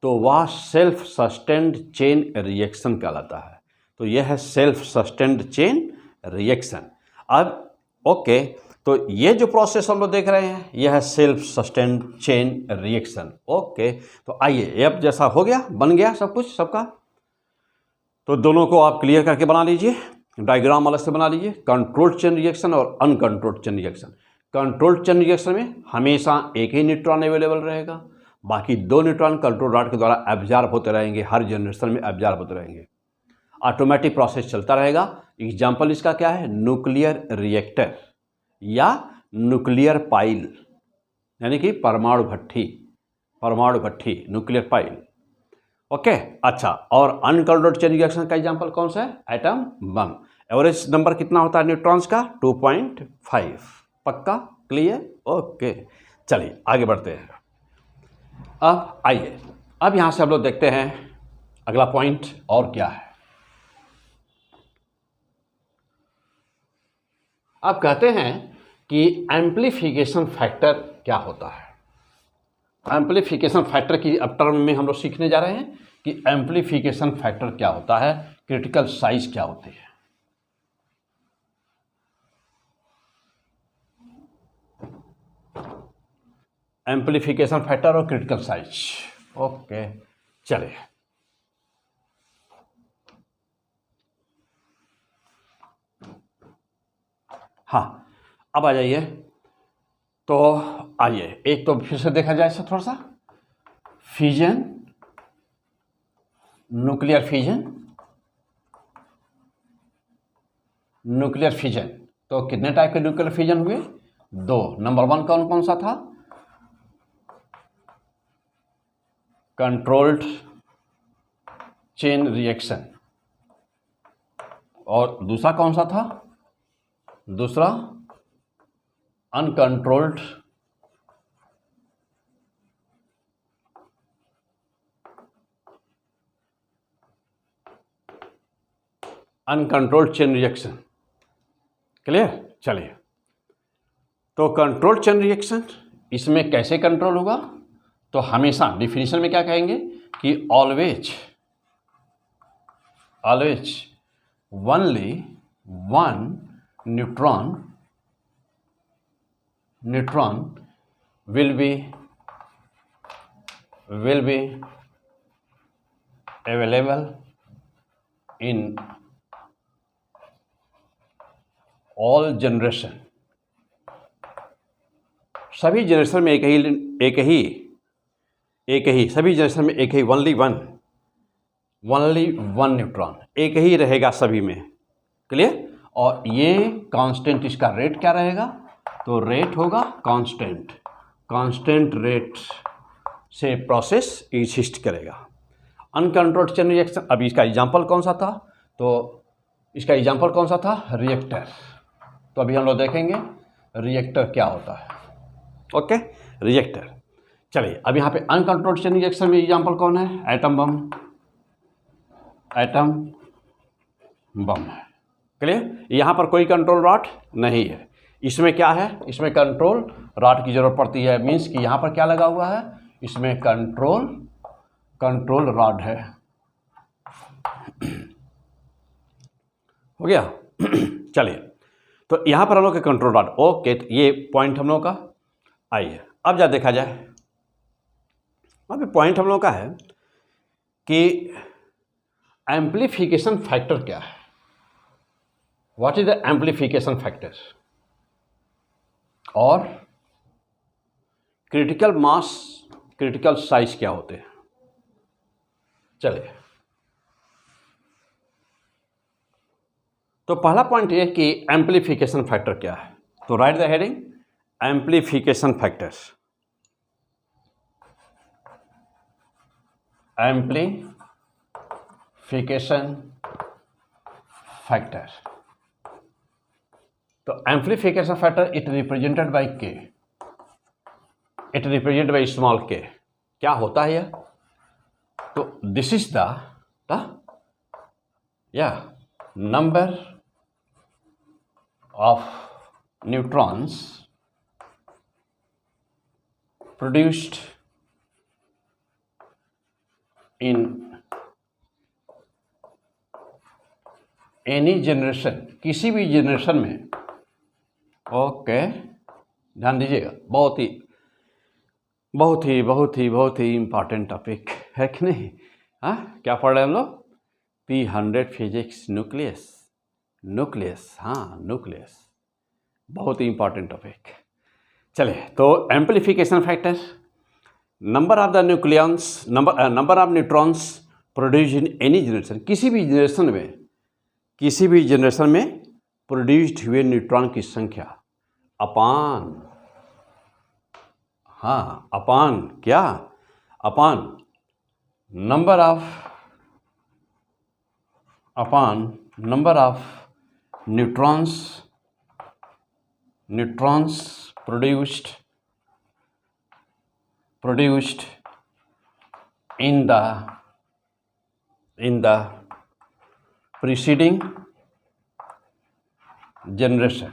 तो वह सेल्फ सस्टेन्ड चेन रिएक्शन कहलाता है। तो यह है सेल्फ सस्टेन्ड चेन रिएक्शन। अब ओके, तो ये जो प्रोसेस हम लोग देख रहे हैं यह है self sustained chain reaction. Okay, तो आइए, अब जैसा हो गया, बन गया सब कुछ सबका, तो दोनों को आप क्लियर करके बना लीजिए, डायग्राम अलग से बना लीजिए, कंट्रोल्ड चेन रिएक्शन और uncontrolled chain reaction. Controlled chain reaction में हमेशा एक ही न्यूट्रॉन अवेलेबल रहेगा, बाकी 2 न्यूट्रॉन कंट्रोल रॉड के द्वारा एब्जॉर्ब होते रहेंगे, हर जनरेशन में एब्जॉर्ब होते रहेंगे, ऑटोमेटिक प्रोसेस चलता रहेगा। एग्जाम्पल इसका क्या है? न्यूक्लियर रिएक्टर या न्यूक्लियर पाइल, यानी कि परमाणु भट्ठी, न्यूक्लियर पाइल। ओके, अच्छा, और अनकंट्रोल्ड चेन रिएक्शन का एग्जाम्पल कौन सा है? Atom bomb. एवरेज नंबर कितना होता है न्यूट्रॉन्स का? 2.5। पक्का? क्लियर? ओके, चलिए आगे बढ़ते हैं। अब आइए, अब यहां से हम लोग देखते हैं अगला पॉइंट और क्या है। अब कहते हैं कि एम्प्लीफिकेशन फैक्टर क्या होता है। एम्प्लीफिकेशन फैक्टर की अब टर्म में हम लोग सीखने जा रहे हैं कि एम्प्लीफिकेशन फैक्टर क्या होता है, क्रिटिकल साइज क्या होती है। एम्प्लीफिकेशन फैक्टर और क्रिटिकल साइज। ओके, चलिए, हाँ, अब आ जाइए, तो आइए एक तो फिर से देखा जाए थोड़ा सा, फ्यूजन, न्यूक्लियर फ्यूजन। तो कितने टाइप के न्यूक्लियर फ्यूजन हुए? 2। नंबर 1 कौन कौन सा था? Controlled chain reaction. और दूसरा कौन सा था? दूसरा अनकंट्रोल्ड चेन रिएक्शन। क्लियर? चलिए, तो कंट्रोल्ड चेन रिएक्शन इसमें कैसे कंट्रोल होगा? तो हमेशा डिफिनीशन में क्या कहेंगे कि always only one neutron will be available in all generation। सभी जनरेशन में एक ही सभी जनरेशन में एक ही ओनली वन न्यूट्रॉन एक ही रहेगा सभी में। क्लियर? और ये कांस्टेंट, इसका रेट क्या रहेगा? तो रेट होगा कांस्टेंट रेट से प्रोसेस एग्जिस्ट करेगा। अनकंट्रोल्ड चेन रिएक्शन, अभी इसका एग्जांपल कौन सा था? तो इसका एग्जांपल कौन सा था? रिएक्टर। तो अभी हम लोग देखेंगे रिएक्टर क्या होता है। Okay, reactor. चलिए, अब यहाँ पे अनकंट्रोल्ड चेन रिएक्शन में एग्जांपल कौन है? एटम बम है। क्लियर? यहाँ पर कोई कंट्रोल रॉड नहीं है। इसमें क्या है? इसमें कंट्रोल रॉड की जरूरत पड़ती है। मीन्स कि यहाँ पर क्या लगा हुआ है? इसमें कंट्रोल रॉड है। हो गया? चलिए, तो यहाँ पर हम लोग का कंट्रोल रॉड। ओके, तो ये पॉइंट हम लोग का। आइए अब जा देखा जाए। अब पॉइंट हम लोग का है कि एम्प्लीफिकेशन फैक्टर क्या है? What is the amplification factor? और क्रिटिकल मास, क्रिटिकल साइज क्या होते हैं? चलिए, तो पहला पॉइंट ये कि एम्प्लीफिकेशन फैक्टर क्या है। तो write the heading amplification factor. Amplification factor. तो amplification factor it represented by k, it represented by small k. क्या होता है यह? तो this is the number of neutrons produced in any generation, किसी भी जनरेशन में। ओके, ध्यान दीजिएगा, बहुत ही इम्पॉर्टेंट टॉपिक है कि नहीं? हाँ, क्या पढ़ रहे हैं हम लोग? P100 physics, nucleus. हाँ, न्यूक्लियस बहुत ही इम्पॉर्टेंट टॉपिक। चलिए, तो amplification factor, number of the nucleons, number of neutrons produce in any generation, किसी भी जनरेशन में प्रोड्यूस्ड हुए न्यूट्रॉन की संख्या upon number of neutrons produced in the preceding generation।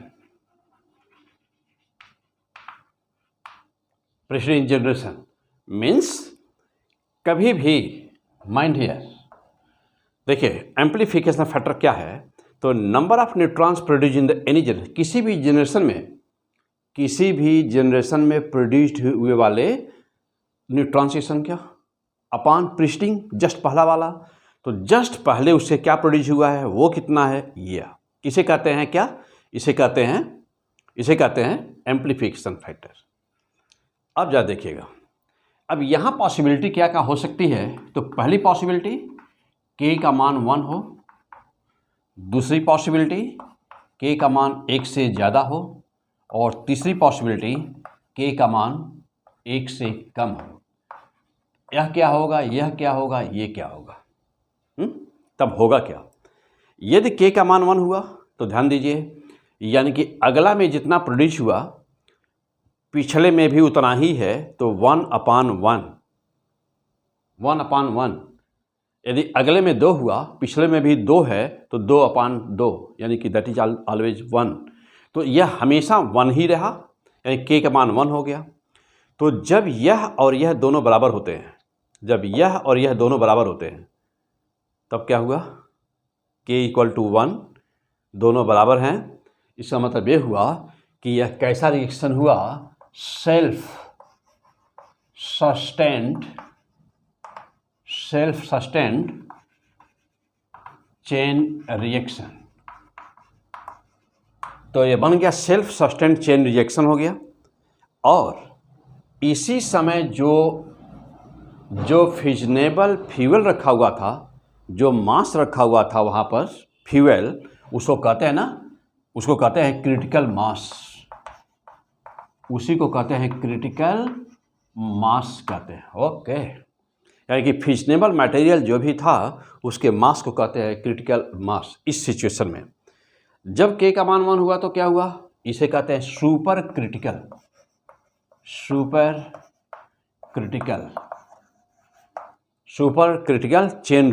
Preceding generation means कभी भी, माइंड हियर, देखिए एम्प्लीफिकेशन फैक्टर क्या है? तो number of neutrons produce in the any generation, किसी भी जनरेशन में प्रोड्यूस्ड हुए वाले न्यूट्रॉन्स की संख्या अपान प्रीसीडिंग, जस्ट पहला वाला। तो जस्ट पहले उससे क्या प्रोड्यूस हुआ है वो कितना है, ये। इसे कहते हैं क्या? इसे कहते हैं एम्प्लीफिकेशन फैक्टर। अब जा देखिएगा, अब यहाँ पॉसिबिलिटी क्या क्या हो सकती है? तो पहली पॉसिबिलिटी के का मान 1 हो, दूसरी पॉसिबिलिटी के का मान 1 से ज़्यादा हो, और तीसरी पॉसिबिलिटी के का मान 1 से कम हो। यह क्या होगा, यह क्या होगा, ये क्या होगा? तब होगा क्या? यदि के का मान 1 हुआ तो ध्यान दीजिए, यानी कि अगला में जितना प्रोड्यूस हुआ पिछले में भी उतना ही है तो 1/1, 1/1। यदि अगले में 2 हुआ, पिछले में भी 2 है तो 2/2, यानी कि दैट इज ऑलवेज 1। तो यह हमेशा 1 ही रहा, यानी k का मान 1 हो गया। तो जब यह और यह दोनों बराबर होते हैं, जब यह और यह दोनों बराबर होते हैं, तब क्या हुआ, k = 1, दोनों बराबर हैं। इसका मतलब ये हुआ कि यह कैसा रिएक्शन हुआ, सेल्फ सस्टेन्ड चेन रिएक्शन। तो ये बन गया सेल्फ सस्टेन्ड चेन रिएक्शन हो गया। और इसी समय जो फिजनेबल फ्यूल रखा हुआ था, जो मास रखा हुआ था वहाँ पर फ्यूल, उसको कहते हैं ना, उसको कहते हैं क्रिटिकल मास, उसी को कहते हैं क्रिटिकल मास कहते हैं। ओके, यानी कि फिजनेबल मटेरियल जो भी था उसके मास को कहते हैं क्रिटिकल मास। इस सिचुएशन में जब k का मान 1 हुआ तो क्या हुआ, इसे कहते हैं सुपर क्रिटिकल चेन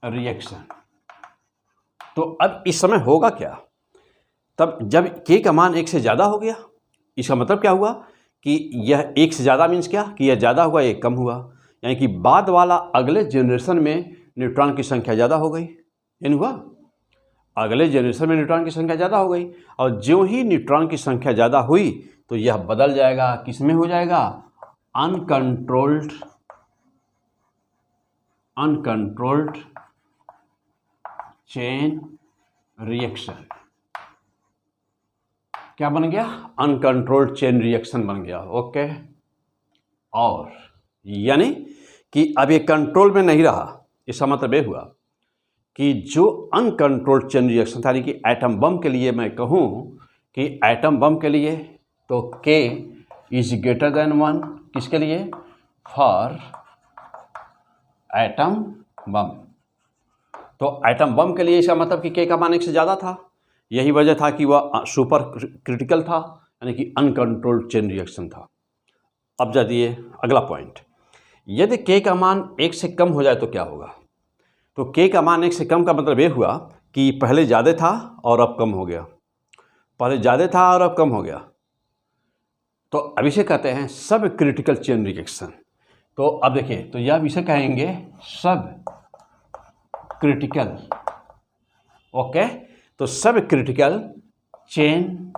रिएक्शन। तो अब इस समय होगा क्या, तब जब k का मान 1 से ज़्यादा हो गया, इसका मतलब क्या हुआ कि यह 1 से ज़्यादा मीन्स क्या कि यह ज़्यादा हुआ, ये कम हुआ, यानी कि बाद वाला अगले जनरेशन में न्यूट्रॉन की संख्या ज़्यादा हो गई। यानी हुआ अगले जनरेशन में न्यूट्रॉन की संख्या ज़्यादा हो गई, और ज्यों ही न्यूट्रॉन की संख्या ज़्यादा हुई तो यह बदल जाएगा, किस में हो जाएगा, अनकंट्रोल्ड चेन रिएक्शन। क्या बन गया, अनकंट्रोल्ड चेन रिएक्शन बन गया। ओके, और यानी कि अब ये कंट्रोल में नहीं रहा। इसका मतलब ये हुआ कि जो अनकंट्रोल्ड चेन रिएक्शन था, यानी कि एटम बम के लिए मैं कहूँ कि एटम बम के लिए तो k = 1, किसके लिए, फॉर एटम बम। तो एटम बम के लिए इसका मतलब कि k का मान 1 से ज़्यादा था, यही वजह था कि वह सुपर क्रिटिकल था, यानी कि अनकंट्रोल्ड चेन रिएक्शन था। अब जाइए अगला पॉइंट, यदि k का मान 1 से कम हो जाए तो क्या होगा। तो k का मान 1 से कम का मतलब ये हुआ कि पहले ज़्यादा था और अब कम हो गया, पहले ज़्यादा था और अब कम हो गया, तो अब इसे कहते हैं सब क्रिटिकल चेन रिएक्शन। तो अब देखिए, तो यह इसे कहेंगे सब क्रिटिकल। ओके, तो सब क्रिटिकल चेन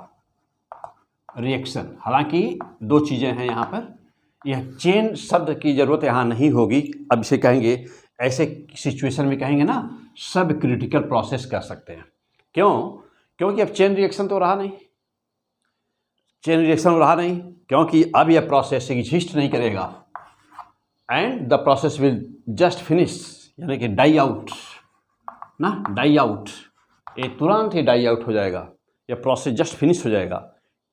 रिएक्शन। हालांकि 2 चीज़ें हैं यहाँ पर, यह चेन शब्द की ज़रूरत यहाँ नहीं होगी, अब इसे कहेंगे, ऐसे सिचुएशन में कहेंगे ना सब क्रिटिकल प्रोसेस कर सकते हैं। क्यों, क्योंकि अब चेन रिएक्शन तो रहा नहीं, क्योंकि अब यह प्रोसेस एग्जिस्ट नहीं करेगा, and the process will just finish, यानी कि डाई आउट, ये तुरंत ही डाई आउट हो जाएगा, यह प्रोसेस जस्ट फिनिश हो जाएगा।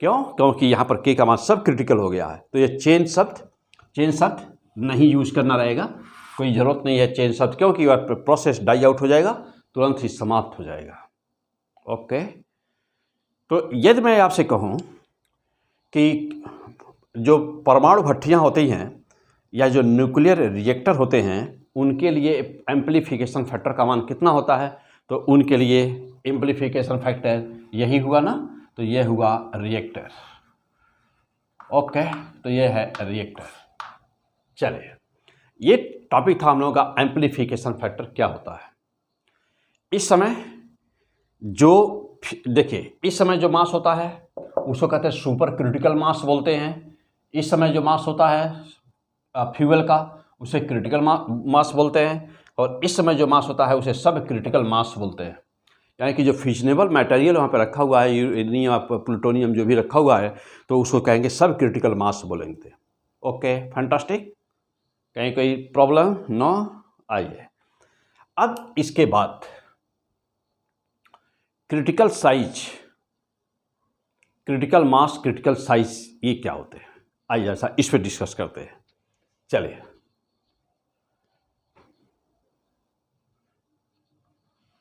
क्यों, क्योंकि यहाँ पर k का मान सब क्रिटिकल हो गया है, तो ये चेन शब्द नहीं यूज करना रहेगा, कोई ज़रूरत नहीं है चेन शब्द, क्योंकि वह प्रोसेस डाई आउट हो जाएगा, तुरंत ही समाप्त हो जाएगा। ओके, तो यदि मैं आपसे कहूँ कि जो परमाणु भट्टियाँ होती हैं या जो न्यूक्लियर रिएक्टर होते हैं, उनके लिए एम्प्लीफिकेशन फैक्टर का मान कितना होता है, तो उनके लिए एम्प्लीफिकेशन फैक्टर यही हुआ ना, तो यह हुआ रिएक्टर। ओके, तो यह है रिएक्टर। चलिए, ये टॉपिक था हम लोगों का एम्प्लीफिकेशन फैक्टर क्या होता है। इस समय जो मास होता है उसको कहते हैं सुपर क्रिटिकल मास बोलते हैं। इस समय जो मास होता है फ्यूल का, उसे क्रिटिकल मास बोलते हैं, और इस समय जो मास होता है उसे सब क्रिटिकल मास बोलते हैं। यानी कि जो फिजनेबल मटेरियल वहाँ पे रखा हुआ है, यूरेनियम प्लूटोनियम जो भी रखा हुआ है, तो उसको कहेंगे सब क्रिटिकल मास बोलेंगे। ओके, फैंटास्टिक, कहीं कोई प्रॉब्लम नो। आइए, अब इसके बाद क्रिटिकल मास, क्रिटिकल साइज, ये क्या होते हैं, आइए ऐसा इस पर डिस्कस करते हैं। चलिए,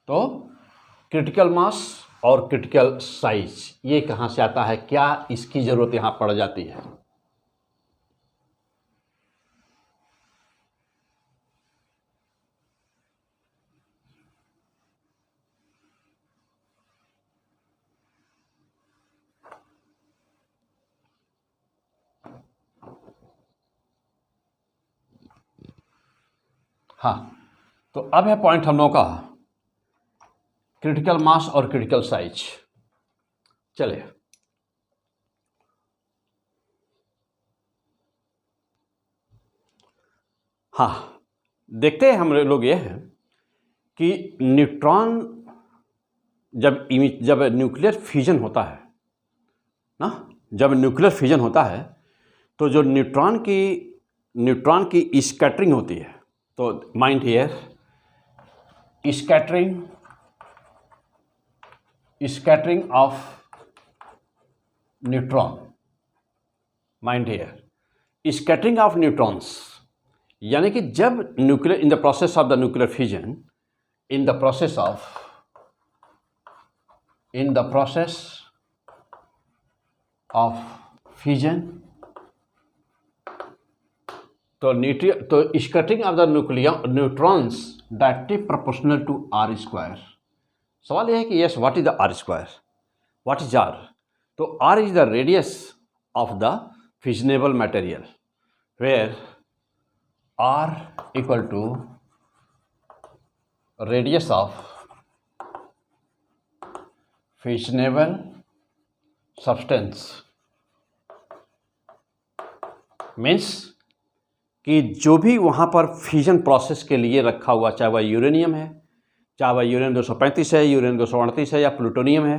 तो क्रिटिकल मास और क्रिटिकल साइज, ये कहाँ से आता है, क्या इसकी ज़रूरत यहाँ पड़ जाती है? हाँ, तो अब है पॉइंट हम लोगों का क्रिटिकल मास और क्रिटिकल साइज। चलिए, हाँ, देखते हैं हम लोग ये है कि न्यूट्रॉन जब न्यूक्लियर फिजन होता है ना, जब न्यूक्लियर फिजन होता है तो जो न्यूट्रॉन की स्कैटरिंग होती है, तो mind here scattering of neutron, mind here scattering of neutrons, यानी कि जब nuclear in the process of the nuclear fission, in the process of fission, तो scattering of the neutrons directly proportional to R square. सवाल यह है कि yes, what is the R square, what is R? तो R is the radius of the fissionable material, where R equal to radius of fissionable substance, means कि जो भी वहाँ पर फिजन प्रोसेस के लिए रखा हुआ, चाहे वह यूरेनियम है, चाहे वह यूरेनियम 235 है, यूरेनियम 238 है या प्लूटोनियम है,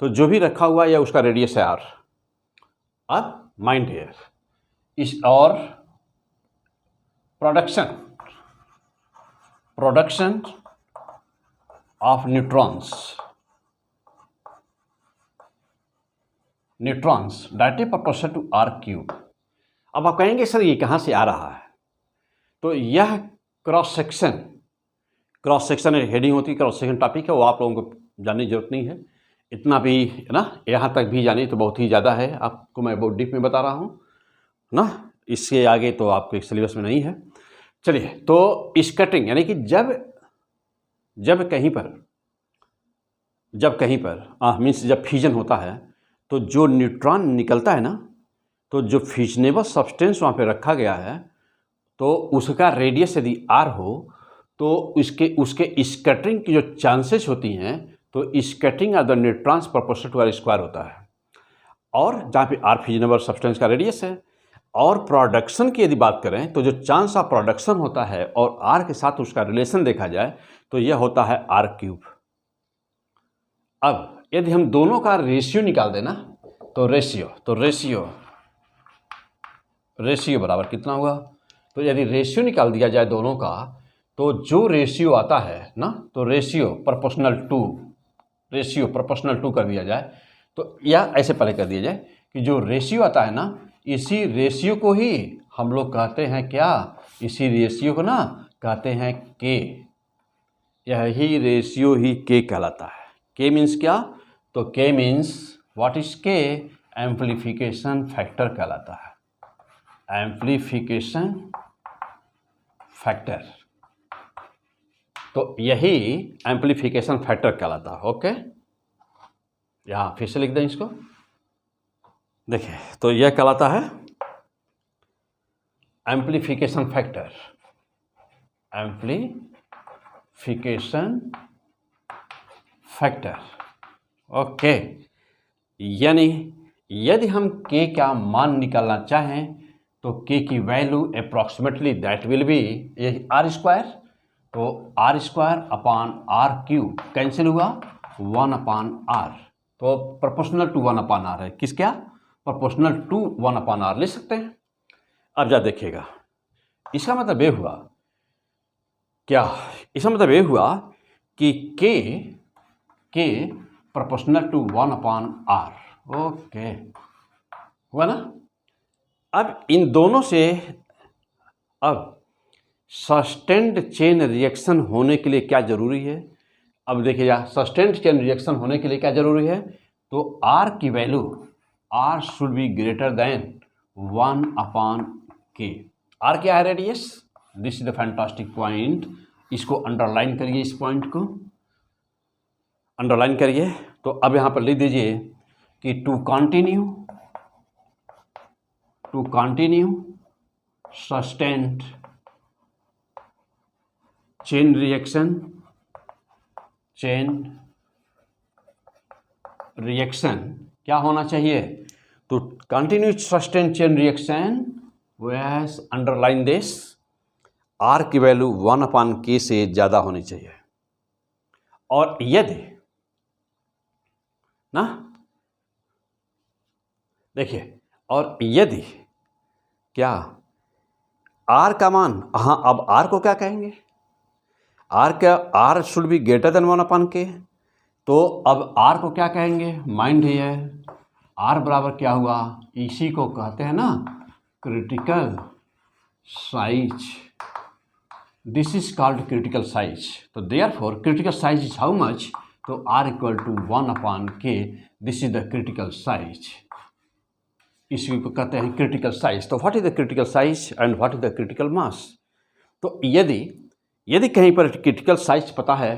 तो जो भी रखा हुआ है या उसका रेडियस है आर। अब माइंड हियर इस और production of neutrons directly proportional to R cube. अब आप कहेंगे सर ये कहाँ से आ रहा है? तो यह क्रॉस सेक्शन एक हेडिंग होती है, क्रॉस सेक्शन टॉपिक है, वो आप लोगों को जानने की जरूरत नहीं है, इतना भी है ना, यहाँ तक भी जाने तो बहुत ही ज़्यादा है, आपको मैं बहुत डीप में बता रहा हूँ ना, इससे आगे तो आपके सिलेबस में नहीं है। चलिए, तो स्कैटरिंग यानी कि जब कहीं पर मीन्स जब फ्यूजन होता है तो जो न्यूट्रॉन निकलता है ना, तो जो फिजनेबल सब्सटेंस वहाँ पे रखा गया है तो उसका रेडियस यदि आर हो तो उसके स्कैटरिंग की जो चांसेस होती हैं, तो scattering of the neutrons proportional to R square होता है। और जहाँ पे आर फिजनेबल सब्सटेंस का रेडियस है, और प्रोडक्शन की यदि बात करें तो जो चांस ऑफ प्रोडक्शन होता है और आर के साथ उसका रिलेशन देखा जाए तो यह होता है आर क्यूब। अब यदि हम दोनों का रेशियो निकाल देना, तो रेशियो बराबर कितना हुआ? तो यदि रेशियो निकाल दिया जाए दोनों का, तो जो रेशियो आता है ना, तो रेशियो प्रोपोर्शनल टू कर दिया जाए, तो या ऐसे पहले कर दिया जाए कि जो रेशियो आता है ना, इसी रेशियो को ही हम लोग कहते हैं क्या? इसी रेशियो को ना कहते हैं के। यही रेशियो ही के कहलाता है। के मीन्स क्या? तो के मीन्स व्हाट इज के? एम्प्लीफिकेशन फैक्टर कहलाता है। एम्प्लीफिकेशन फैक्टर, तो यही एम्प्लीफिकेशन फैक्टर कहलाता है। ओके, यहाँ फिर से लिख दें इसको, देखिए, तो यह कहलाता है एम्प्लीफिकेशन फैक्टर। ओके, यानी यदि हम के का मान निकालना चाहें तो के की value approximately that will be यही आर स्क्वायर, तो R square upon R cube cancel हुआ 1 अपान आर, तो प्रोपोर्शनल टू 1 अपान आर है। किस क्या? प्रोपोर्शनल टू 1 अपान आर ले सकते हैं। अब जा देखिएगा, इसका मतलब ये हुआ क्या? इसका मतलब ये हुआ कि K proportional to 1 upon R. Okay, हुआ ना? अब इन दोनों से अब सस्टेन्ड चेन रिएक्शन होने के लिए क्या जरूरी है? अब देखिएगा, सस्टेन्ड चेन रिएक्शन होने के लिए क्या जरूरी है, तो R की value, R should be greater than 1/k। R क्या है, radius. This is the fantastic point. इसको अंडरलाइन करिए, इस पॉइंट को अंडरलाइन करिए। तो अब यहाँ पर लिख दीजिए कि to continue sustained chain reaction क्या होना चाहिए, तो continue sustain chain reaction was underline this, R की वैल्यू 1/k से ज़्यादा होनी चाहिए। और यदि ना, देखिए, और यदि क्या R का मान, हाँ, अब R को क्या कहेंगे, R should be greater than 1/k। तो अब R को क्या कहेंगे, माइंड है, R बराबर क्या हुआ, इसी को कहते हैं ना critical size. This is called critical size. तो therefore critical size is how much, तो R equal to 1/k। This is the critical size, इसी को कहते हैं क्रिटिकल साइज। तो what is the critical size and what is the critical mass. तो यदि कहीं पर क्रिटिकल साइज पता है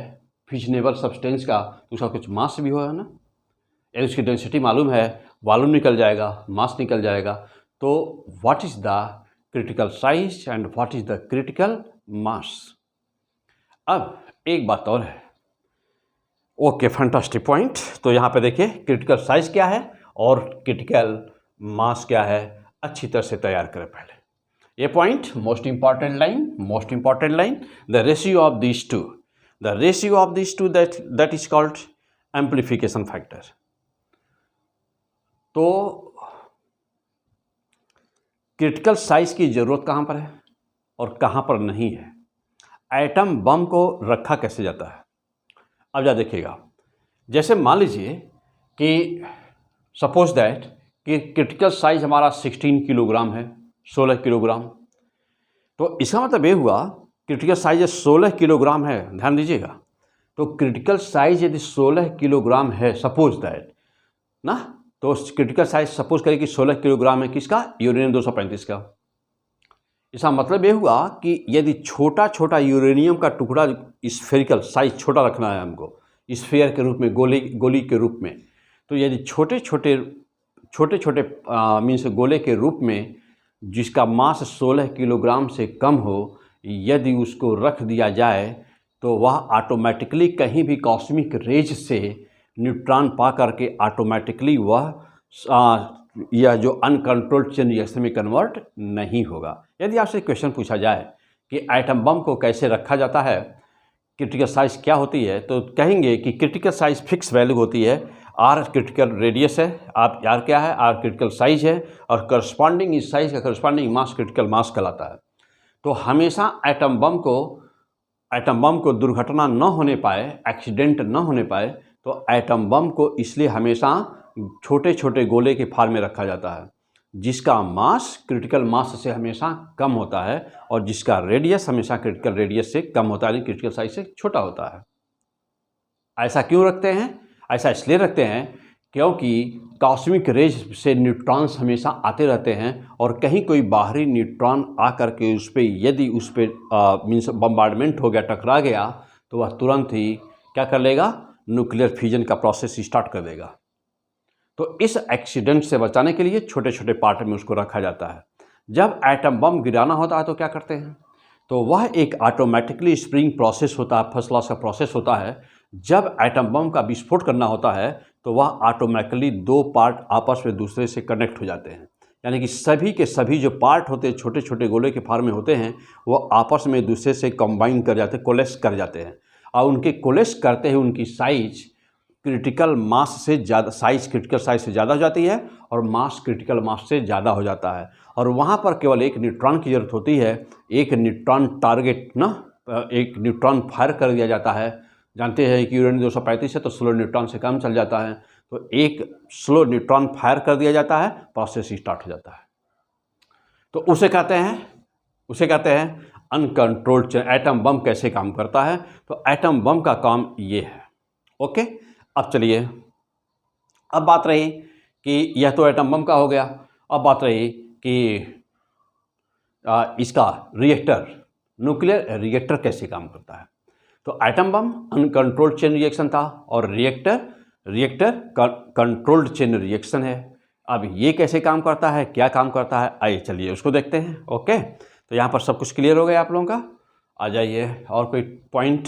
फिजनेबल सब्सटेंस का, तो उसका कुछ मास भी होगा ना, यदि उसकी डेंसिटी मालूम है, वॉल्यूम निकल जाएगा, मास निकल जाएगा। तो what is the critical size and what is the critical मास। अब एक बात और है, ओके, फैंटास्टिक पॉइंट। तो यहाँ पे देखिए क्रिटिकल साइज क्या है और क्रिटिकल मास क्या है, अच्छी तरह से तैयार करें पहले ये point. Most important line, the ratio of this two, that is called amplification factor. तो क्रिटिकल साइज की जरूरत कहाँ पर है और कहाँ पर नहीं है, एटम बम को रखा कैसे जाता है। अब जा देखिएगा, जैसे मान लीजिए कि सपोज दैट कि क्रिटिकल साइज हमारा 16 किलोग्राम है, 16 किलोग्राम। तो इसका मतलब ये हुआ क्रिटिकल साइज 16 किलोग्राम है, ध्यान दीजिएगा। तो क्रिटिकल साइज यदि 16 किलोग्राम है, सपोज दैट ना, तो क्रिटिकल साइज सपोज करें कि 16 किलोग्राम है, किसका, यूरेनियम 235 का। इसका मतलब ये हुआ कि यदि छोटा छोटा यूरेनियम का टुकड़ा, स्फेरिकल साइज छोटा रखना है हमको, स्फेयर के रूप में, गोली के रूप में, तो यदि छोटे छोटे मीन्स गोले के रूप में जिसका मास 16 किलोग्राम से कम हो, यदि उसको रख दिया जाए तो वह ऑटोमेटिकली कहीं भी कॉस्मिक रेज से न्यूट्रॉन पा करके ऑटोमेटिकली वह यह जो अनकंट्रोल्ड चेन रिएक्शन में कन्वर्ट नहीं होगा। यदि आपसे क्वेश्चन पूछा जाए कि एटम बम को कैसे रखा जाता है, क्रिटिकल साइज क्या होती है, तो कहेंगे कि क्रिटिकल साइज फिक्स वैल्यू होती है, R क्रिटिकल रेडियस है, आप R क्या है, R क्रिटिकल साइज है, और करस्पॉन्डिंग इस साइज का करस्पॉन्डिंग मास क्रिटिकल मास कहलाता है। तो हमेशा एटम बम को दुर्घटना न होने पाए, एक्सीडेंट न होने पाए, तो एटम बम को इसलिए हमेशा छोटे छोटे गोले के फॉर्म में रखा जाता है, जिसका मास क्रिटिकल मास से हमेशा कम होता है और जिसका रेडियस हमेशा क्रिटिकल रेडियस से कम होता है, क्रिटिकल साइज से छोटा होता है। ऐसा क्यों रखते हैं, ऐसा इसलिए रखते हैं क्योंकि कॉस्मिक रेज से न्यूट्रॉन्स हमेशा आते रहते हैं, और कहीं कोई बाहरी न्यूट्रॉन आकर के यदि उस पर मीन्स बम्बार्डमेंट हो गया, टकरा गया, तो वह तुरंत ही क्या कर लेगा, न्यूक्लियर फ्यूजन का प्रोसेस स्टार्ट कर देगा। तो इस एक्सीडेंट से बचाने के लिए छोटे छोटे पार्ट में उसको रखा जाता है। जब एटम बम गिराना होता है तो क्या करते हैं, तो वह एक ऑटोमेटिकली स्प्रिंग प्रोसेस होता है, फर्स्ट क्लास का प्रोसेस होता है। जब एटम बम का विस्फोट करना होता है तो वह ऑटोमेटिकली दो पार्ट आपस में दूसरे से कनेक्ट हो जाते हैं, यानी कि सभी के सभी जो पार्ट होते हैं छोटे छोटे गोले के फॉर्म में होते हैं, वो आपस में दूसरे से कंबाइन कर जाते हैं, कोलेस कर जाते हैं, और उनके कोलेस करते हैं उनकी साइज क्रिटिकल मास से ज़्यादा, साइज क्रिटिकल साइज से ज़्यादा हो जाती है और मास क्रिटिकल मास से ज़्यादा हो जाता है। और वहाँ पर केवल एक न्यूट्रॉन की ज़रूरत होती है, एक न्यूट्रॉन टारगेट ना, एक न्यूट्रॉन फायर कर दिया जाता है। जानते हैं कि यूरेनियम 235 है तो स्लो न्यूट्रॉन से काम चल जाता है, तो एक स्लो न्यूट्रॉन फायर कर दिया जाता है, प्रोसेस स्टार्ट हो जाता है। तो उसे कहते हैं उसे कहते हैं अनकंट्रोल्ड चेन। एटम बम कैसे काम करता है, तो एटम बम का काम ये है। ओके, अब चलिए, अब बात रही कि यह तो एटम बम का हो गया। अब बात रही कि इसका रिएक्टर, न्यूक्लियर रिएक्टर कैसे काम करता है। तो atom bomb uncontrolled chain reaction था और रिएक्टर कंट्रोल्ड चेन रिएक्शन है। अब ये कैसे काम करता है, क्या काम करता है, आइए चलिए उसको देखते हैं। ओके, तो यहाँ पर सब कुछ क्लियर हो गया आप लोगों का। आ जाइए, और कोई पॉइंट?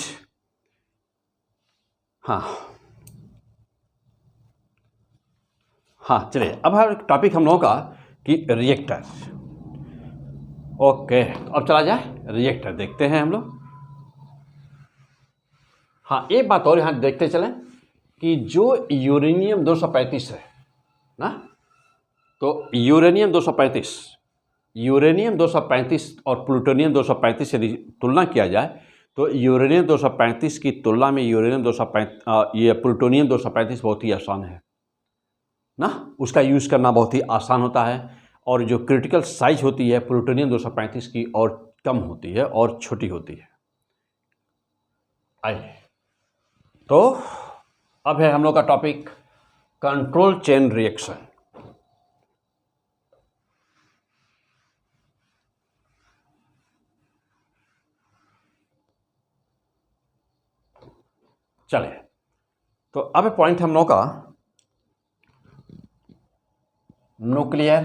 हाँ चलिए, अब है टॉपिक हम लोगों का कि रिएक्टर। ओके, तो अब चला जाए रिएक्टर, देखते हैं हम लोग। हाँ, एक बात और यहाँ देखते चलें कि जो यूरेनियम 235 है ना, तो यूरेनियम 235 और प्लूटोनियम 235 यदि तुलना किया जाए तो यूरेनियम 235 की तुलना में ये प्लूटोनियम 235 बहुत ही आसान है ना, उसका यूज़ करना बहुत ही आसान होता है। और जो क्रिटिकल साइज होती है प्लूटोनियम 235 की और कम होती है और छोटी होती है। आइए, तो अब है हम लोग का टॉपिक कंट्रोल चेन रिएक्शन। चलिए, तो अब पॉइंट हम लोग का nuclear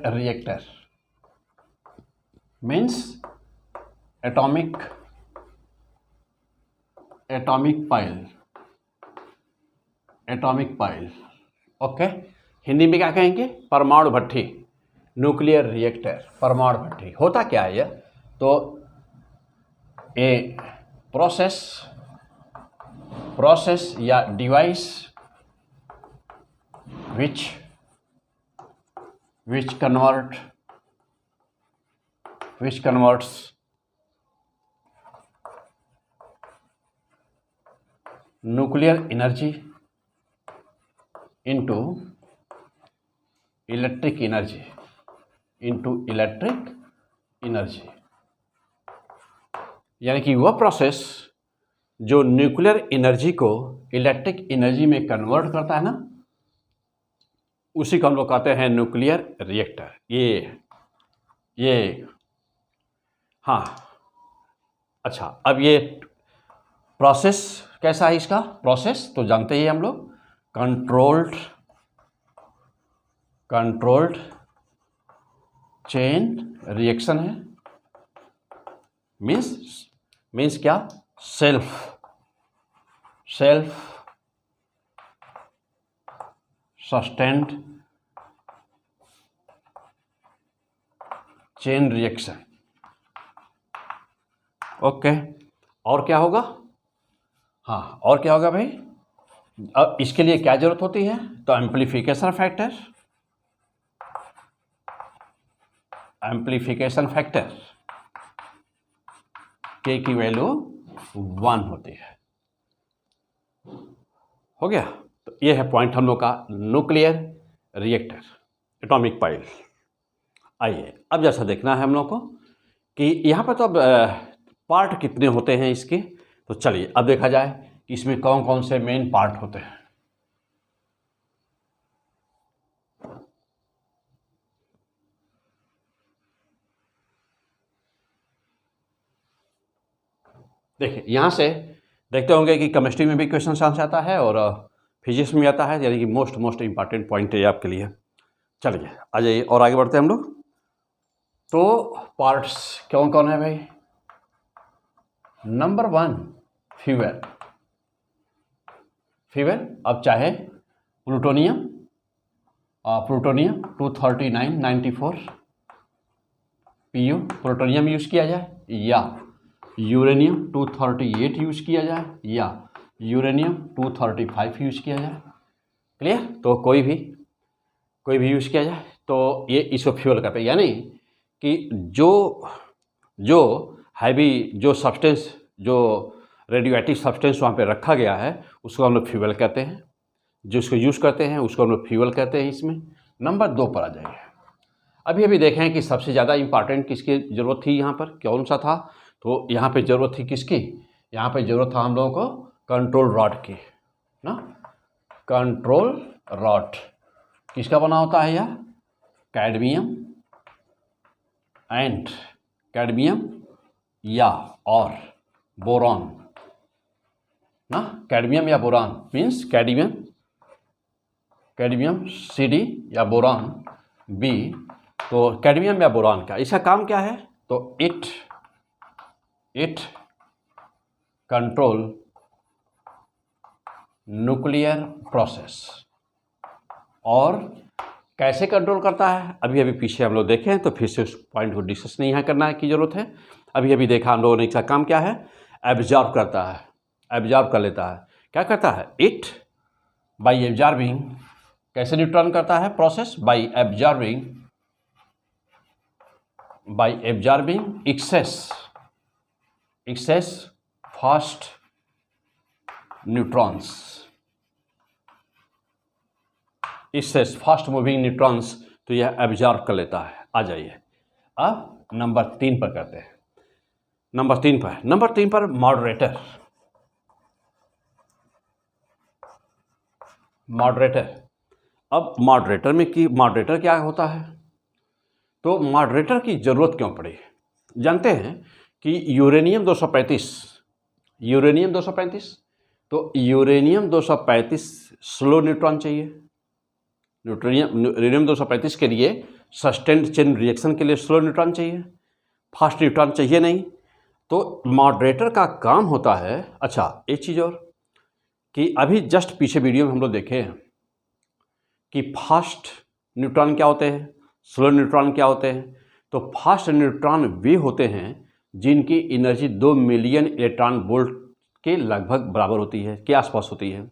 reactor means atomic pile. Okay, Hindi में क्या कहेंगे, परमाणु भट्ठी। न्यूक्लियर रिएक्टर, परमाणु भट्ठी। होता क्या है यह, तो ए प्रोसेस या device which converts nuclear energy into electric energy यानी कि वह प्रोसेस जो न्यूक्लियर एनर्जी को इलेक्ट्रिक एनर्जी में कन्वर्ट करता है ना, उसी को हम लोग कहते हैं न्यूक्लियर रिएक्टर। ये हाँ, अच्छा, अब ये प्रोसेस कैसा है, इसका प्रोसेस तो जानते ही हम लोग, कंट्रोल्ड चेन रिएक्शन है। मीन्स क्या, self sustained chain reaction. Okay, और क्या होगा, हाँ और क्या होगा भाई, अब इसके लिए क्या जरूरत होती है, तो एम्प्लीफिकेशन फैक्टर के की वैल्यू 1 होती है। हो गया, तो ये है पॉइंट हम लोग का न्यूक्लियर रिएक्टर, एटॉमिक पाइल। आइए, अब जैसा देखना है हम लोग को कि यहाँ पर तो अब पार्ट कितने होते हैं इसके, तो चलिए अब देखा जाए कि इसमें कौन कौन से मेन पार्ट होते हैं। देखिए, यहाँ से देखते होंगे कि केमिस्ट्री में भी क्वेश्चन आंसर आता है और फिजिक्स में आता है, यानी कि मोस्ट इंपॉर्टेंट पॉइंट है आपके लिए। चलिए आ जाइए और आगे बढ़ते हैं हम लोग। तो पार्ट्स कौन कौन है भाई, नंबर 1 फ्यूएल। अब चाहे प्लूटोनियम 23994 PU प्लूटोनियम यूज़ किया जाए, या यूरेनियम 238 यूज़ किया जाए, या यूरेनियम 235 यूज़ किया जाए। क्लियर, तो कोई भी यूज़ किया जाए तो ये इसको फ्यूल कहते हैं। यानी कि जो हैवी जो सब्सटेंस, जो रेडियो एक्टिव सब्सटेंस वहाँ पे रखा गया है, उसको हम लोग फ्यूल कहते हैं। जो इसको यूज़ करते हैं उसको हम लोग फ्यूल कहते हैं। इसमें नंबर 2 पर आ जाइए। अभी अभी देखें कि सबसे ज़्यादा इम्पॉर्टेंट किसकी ज़रूरत थी यहाँ पर, कौन सा था? तो यहाँ पे ज़रूरत थी किसकी? यहाँ पे ज़रूरत था हम लोगों को कंट्रोल रॉड की ना। कंट्रोल रॉड किसका बना होता है यह? कैडमियम एंड कैडमियम या और बोरॉन ना। कैडमियम या बोरॉन मीन्स कैडमियम CD या बोरॉन B। तो कैडमियम या बोरॉन का इसका काम क्या है? तो इट कंट्रोल न्यूक्लियर प्रोसेस। और कैसे कंट्रोल करता है अभी अभी पीछे हम लोग देखें, तो फिर से उस पॉइंट को डिस्कस नहीं यहाँ करना की ज़रूरत है। अभी अभी देखा हम लोगों ने, इसका काम क्या है? एब्जॉर्ब करता है, एब्जॉर्ब कर लेता है। क्या करता है? इट बाय एब्जॉर्बिंग, कैसे न्यूट्रॉन करता है process? By absorbing excess fast neutrons, excess fast moving neutrons, तो यह एब्जॉर्ब कर लेता है। आ जाइए अब नंबर 3 पर करते हैं। नंबर 3 पर मॉडरेटर। अब मॉडरेटर क्या होता है? तो मॉडरेटर की ज़रूरत क्यों पड़ी? जानते हैं कि यूरेनियम 235, तो यूरेनियम 235 स्लो न्यूट्रॉन चाहिए। यूरेनियम 235 के लिए सस्टेन्ड चेन रिएक्शन के लिए स्लो न्यूट्रॉन चाहिए, फास्ट न्यूट्रॉन चाहिए नहीं। तो मॉडरेटर का काम होता है, अच्छा एक चीज़ और, कि अभी जस्ट पीछे वीडियो में हम लोग देखे हैं कि फास्ट न्यूट्रॉन क्या होते हैं, स्लो न्यूट्रॉन क्या होते हैं। तो फास्ट न्यूट्रॉन वे होते हैं जिनकी एनर्जी 2 मिलियन इलेक्ट्रॉन वोल्ट के लगभग बराबर होती है, के आसपास होती है।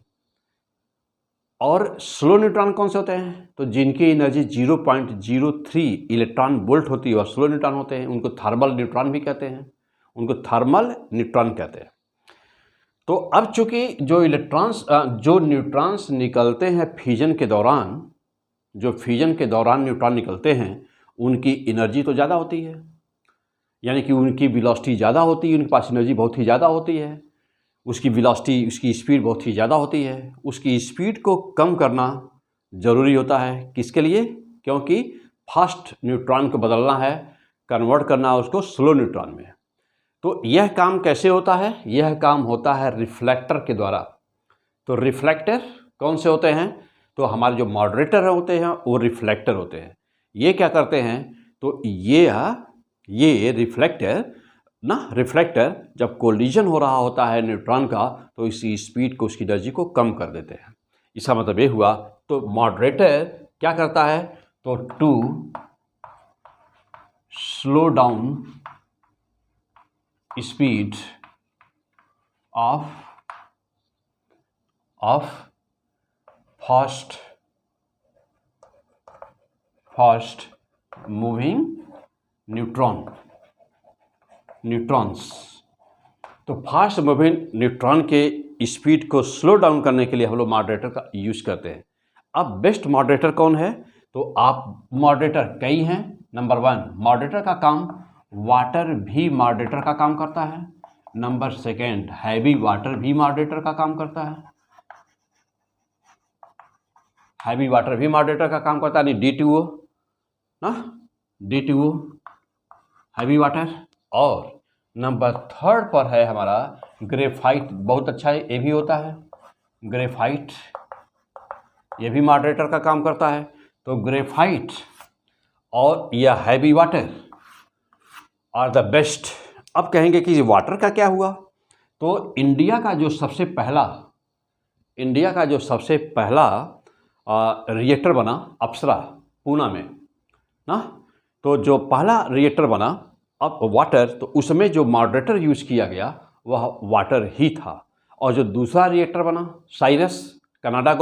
और स्लो न्यूट्रॉन कौन से होते हैं? तो जिनकी एनर्जी 0.03 इलेक्ट्रॉन वोल्ट होती है और स्लो न्यूट्रॉन होते हैं, उनको थर्मल न्यूट्रॉन भी कहते हैं, तो अब चूंकि जो न्यूट्रॉन्स निकलते हैं फ्यूजन के दौरान, न्यूट्रॉन निकलते हैं, उनकी एनर्जी तो ज़्यादा होती है, यानी कि उनकी वेलोसिटी ज़्यादा होती है, उनके पास एनर्जी बहुत ही ज़्यादा होती है, उसकी वेलोसिटी, उसकी स्पीड बहुत ही ज़्यादा होती है। उसकी स्पीड को कम करना ज़रूरी होता है, किसके लिए? क्योंकि फास्ट न्यूट्रॉन को बदलना है, कन्वर्ट करना है उसको स्लो न्यूट्रॉन में। तो यह काम कैसे होता है? यह काम होता है रिफ्लेक्टर के द्वारा। तो रिफ्लेक्टर कौन से होते हैं? तो हमारे जो मॉडरेटर होते हैं वो रिफ्लेक्टर होते हैं। ये क्या करते हैं? तो ये रिफ्लेक्टर जब कोलिजन हो रहा होता है न्यूट्रॉन का, तो इसी स्पीड को, उसकी एनर्जी को कम कर देते हैं। इसका मतलब ये हुआ, तो मॉडरेटर क्या करता है? तो to slow down speed of fast moving neutrons. तो फास्ट मूविंग न्यूट्रॉन के स्पीड को स्लो डाउन करने के लिए हम लोग मॉडरेटर का यूज करते हैं। अब बेस्ट मॉडरेटर कौन है? तो आप मॉडरेटर कई हैं। नंबर 1 मॉडरेटर का काम, वाटर भी मॉडरेटर का काम करता है। नंबर 2 हैवी वाटर भी मॉडरेटर का काम करता है। हैवी वाटर भी मॉडरेटर का काम करता है, यानी D2O ना, D2O हैवी वाटर। और नंबर 3 पर है हमारा ग्रेफाइट, बहुत अच्छा है, ये भी होता है ग्रेफाइट, ये भी मॉडरेटर का काम करता है। तो ग्रेफाइट और यह heavy water are the best. अब कहेंगे कि वाटर का क्या हुआ? तो इंडिया का जो सबसे पहला रिएक्टर बना अप्सरा पूना में ना, तो जो पहला रिएक्टर बना अब वाटर, तो उसमें जो मॉडरेटर यूज़ किया गया वह वाटर ही था। और जो दूसरा रिएक्टर बना साइरस, कनाडा